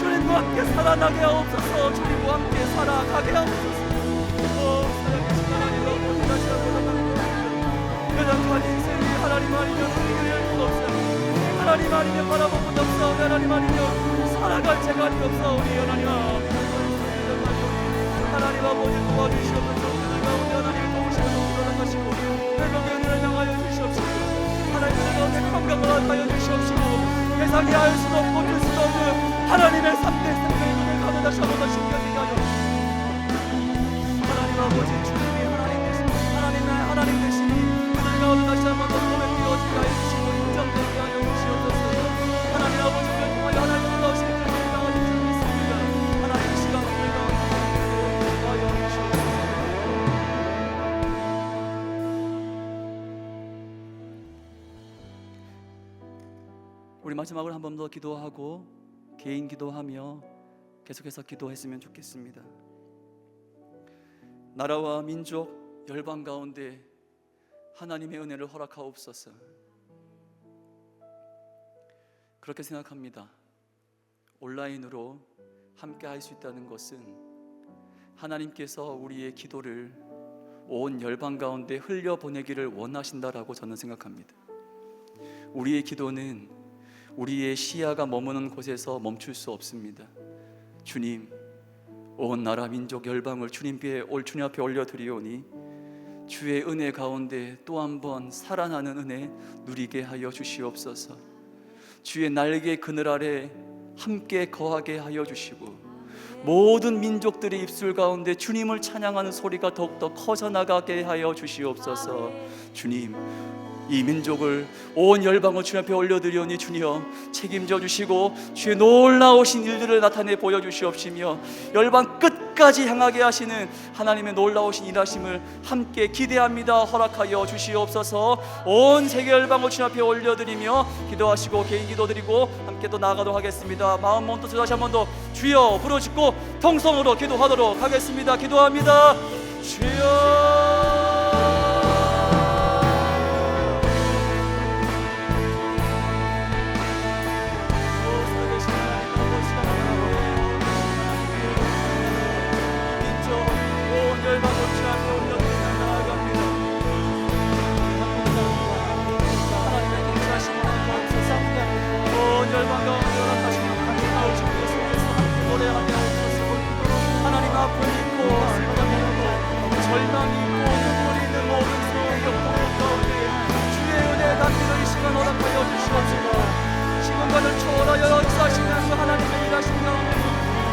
주님과 함께 살아나게 하옵소서. 주님과 함께 살아가게 하옵소서. 살아계신 하나님 아버지 다시 한번 연약한 인생이 하나님 아니면 우리에게 열분 없사오니 하나님 아니면 바라볼 분 없사오니 하나님 아니면 살아갈 재간이 없사오니 하나님 하나님 아버지 도와주시옵소서. 그들 가운데 하나님 도우시고 일어나가시고 회복의 은혜를 향하여 주시옵시고 하나님 그들 가운데 감각을 하여 주시옵시고 세상이 알 수도 없고 들 수도 없는 하나님의 3대 생명의 눈을 가져 다시 한번 더 신경되게 하여 하나님 아버지 주님이 하나님 되시니 하나님 되시니 그들 가운데 다시 한번 더 고백되어지게 하여 주시고 인정되게 하여 주시옵소서. 하나님 아버지를 통하여 하나님 놀라우신 일을 감당하실 줄 믿습니다. 하나님 이 시간 우리 가운데 하여 주시옵소서. 우리 마지막으로 한 번 더 기도하고 개인 기도하며 계속해서 기도했으면 좋겠습니다. 나라와 민족, 열방 가운데 하나님의 은혜를 허락하옵소서. 그렇게 생각합니다. 온라인으로 함께 할 수 있다는 것은 하나님께서 우리의 기도를 온 열방 가운데 흘려보내기를 원하신다라고 저는 생각합니다. 우리의 기도는 우리의 시야가 머무는 곳에서 멈출 수 없습니다. 주님, 온 나라 민족 열방을 주님 앞에 올려드리오니 주의 은혜 가운데 또 한 번 살아나는 은혜 누리게 하여 주시옵소서. 주의 날개 그늘 아래 함께 거하게 하여 주시고 모든 민족들의 입술 가운데 주님을 찬양하는 소리가 더욱더 커져나가게 하여 주시옵소서. 주님, 이 민족을 온 열방을 주님 앞에 올려드리오니 주여 책임져 주시고 주의 놀라우신 일들을 나타내 보여주시옵시며 열방 끝까지 향하게 하시는 하나님의 놀라우신 일하심을 함께 기대합니다. 허락하여 주시옵소서. 온 세계 열방을 주님 앞에 올려드리며 기도하시고 개인 기도드리고 함께 또 나아가도록 하겠습니다. 마음 몸 뜻을 다시 한 번 더 주여 부르짖고 통성으로 기도하도록 하겠습니다. 기도합니다. 주여 하나님 앞을 잊고 절망이 있고 눈물이 있는 모든 수의 역동 가운데 주의 은혜 담기를 이 시간 허락하여 주시옵시고 시간과를 초월하여 역사하시는 그 하나님의 일하신 가운데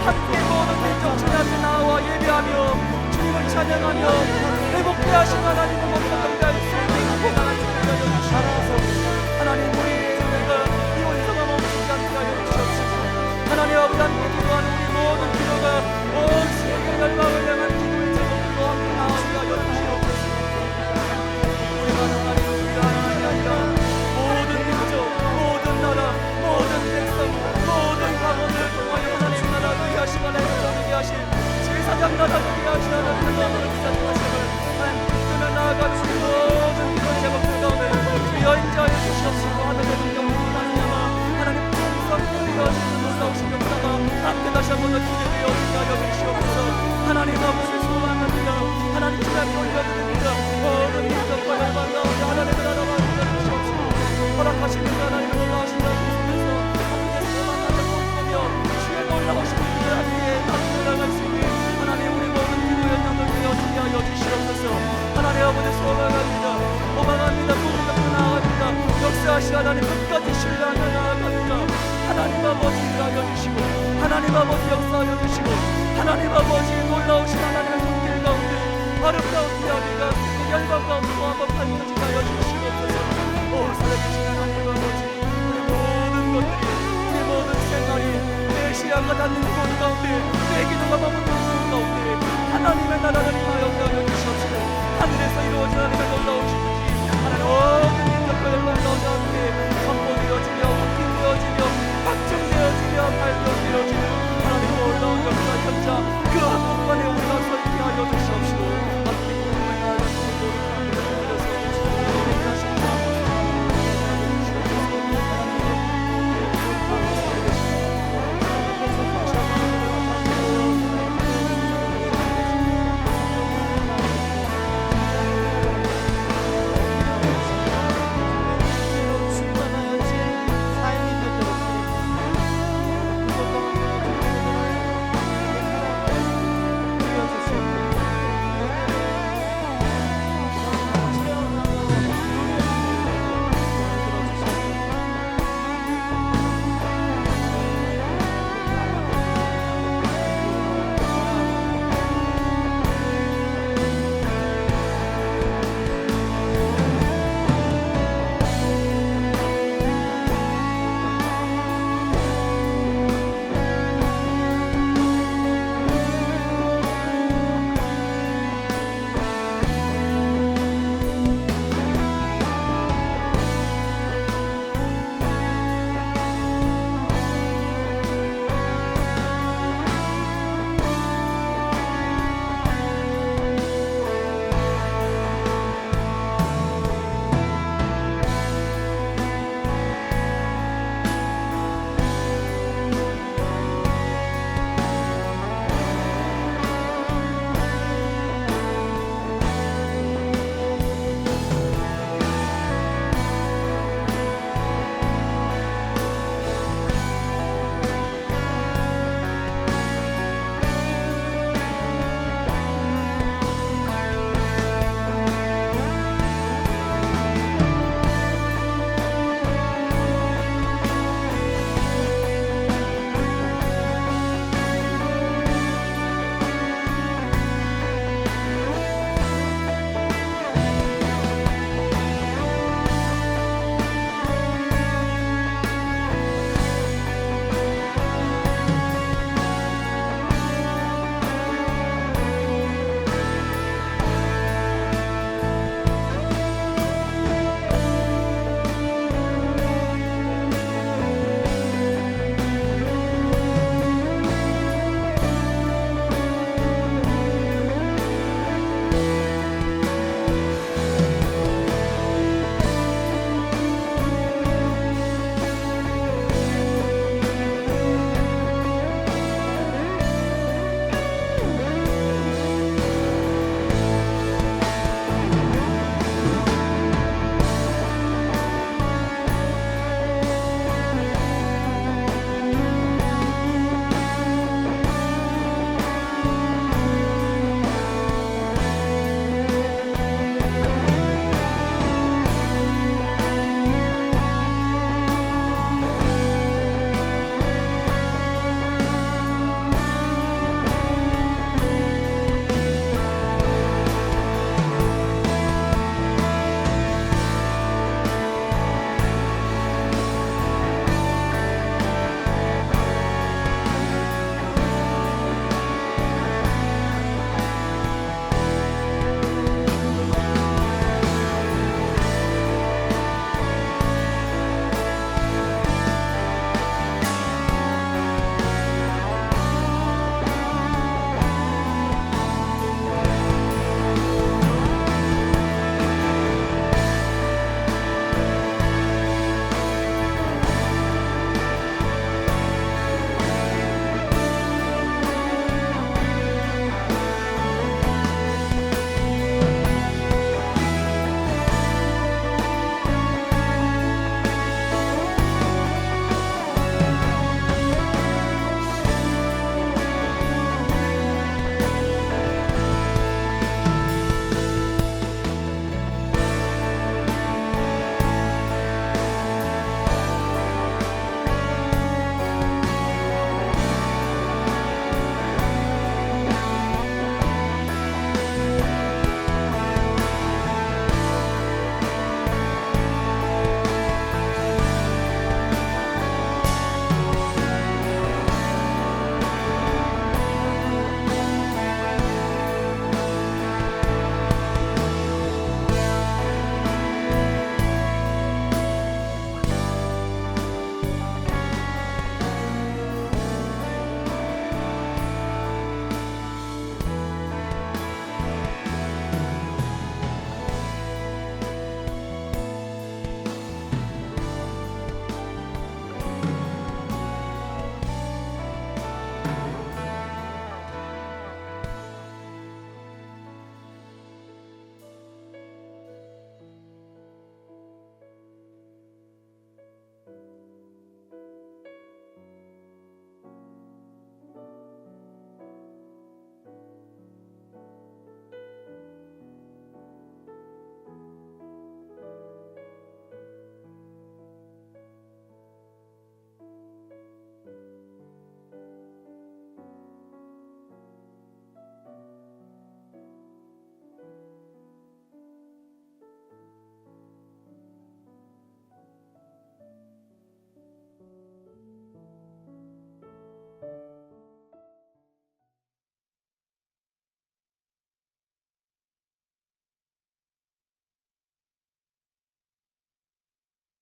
함께 모든 민족 주님 앞에 나와 예배하며 주님을 찬양하며 회복케 하신 하나님을 먼저 경배할 수 있는 고난을 주님하여 주시옵소서. 하나님 우리의 은혜가 이 원성함 멈추지 않게 하여 주시옵소서. 하나님 아버지 함께 기도하는 우리 모든 기도가 온 세계 열방을 향한 기도의 제목으로 함께 나아가게 하여 주시옵소서. 우리가 하나님을 위하여 아니라 모든 민족, 모든 나라, 모든 백성, 모든 강원을 통하여 하나님 나라 위하시고 하나님 정하게 하신 제사장 나라 되게 하신 하나님의 마음을 기다리는 것을 하나님 붙들며 나아가는 모든 기도의 제목들 가운데 주여 인자하여 허락하시는 하나님의 놀라우신다고 믿으면서 하늘에서 만나는 꿈꾸며 주의 놀라우신 분들 앞에 나아갈 수 있는 하나님 우리 모든 기도 연령을 되어주게 하여 주시옵소서. 하나님 아버지 소망합니다. 고마합니다. 꿈을 갖고 나아갑니다. 역사하시 하나님 끝까지 신뢰하며 나아갑니다. 하나님 아버지 일하여 주시고 하나님 아버지 역사하여 주시고 하나님 아버지 놀라우신 하나님의 손길 가운데 아름다운 이야기가 열방 가운데 또 한번 밝혀지게 하여 주시옵소서. 오 살아계신 하나님 아버지 우리 모든 것들이 우리 모든 생활이 내 시야가 닿는 곳 가운데 내 기도가 머무는 곳 가운데 하나님의 나라를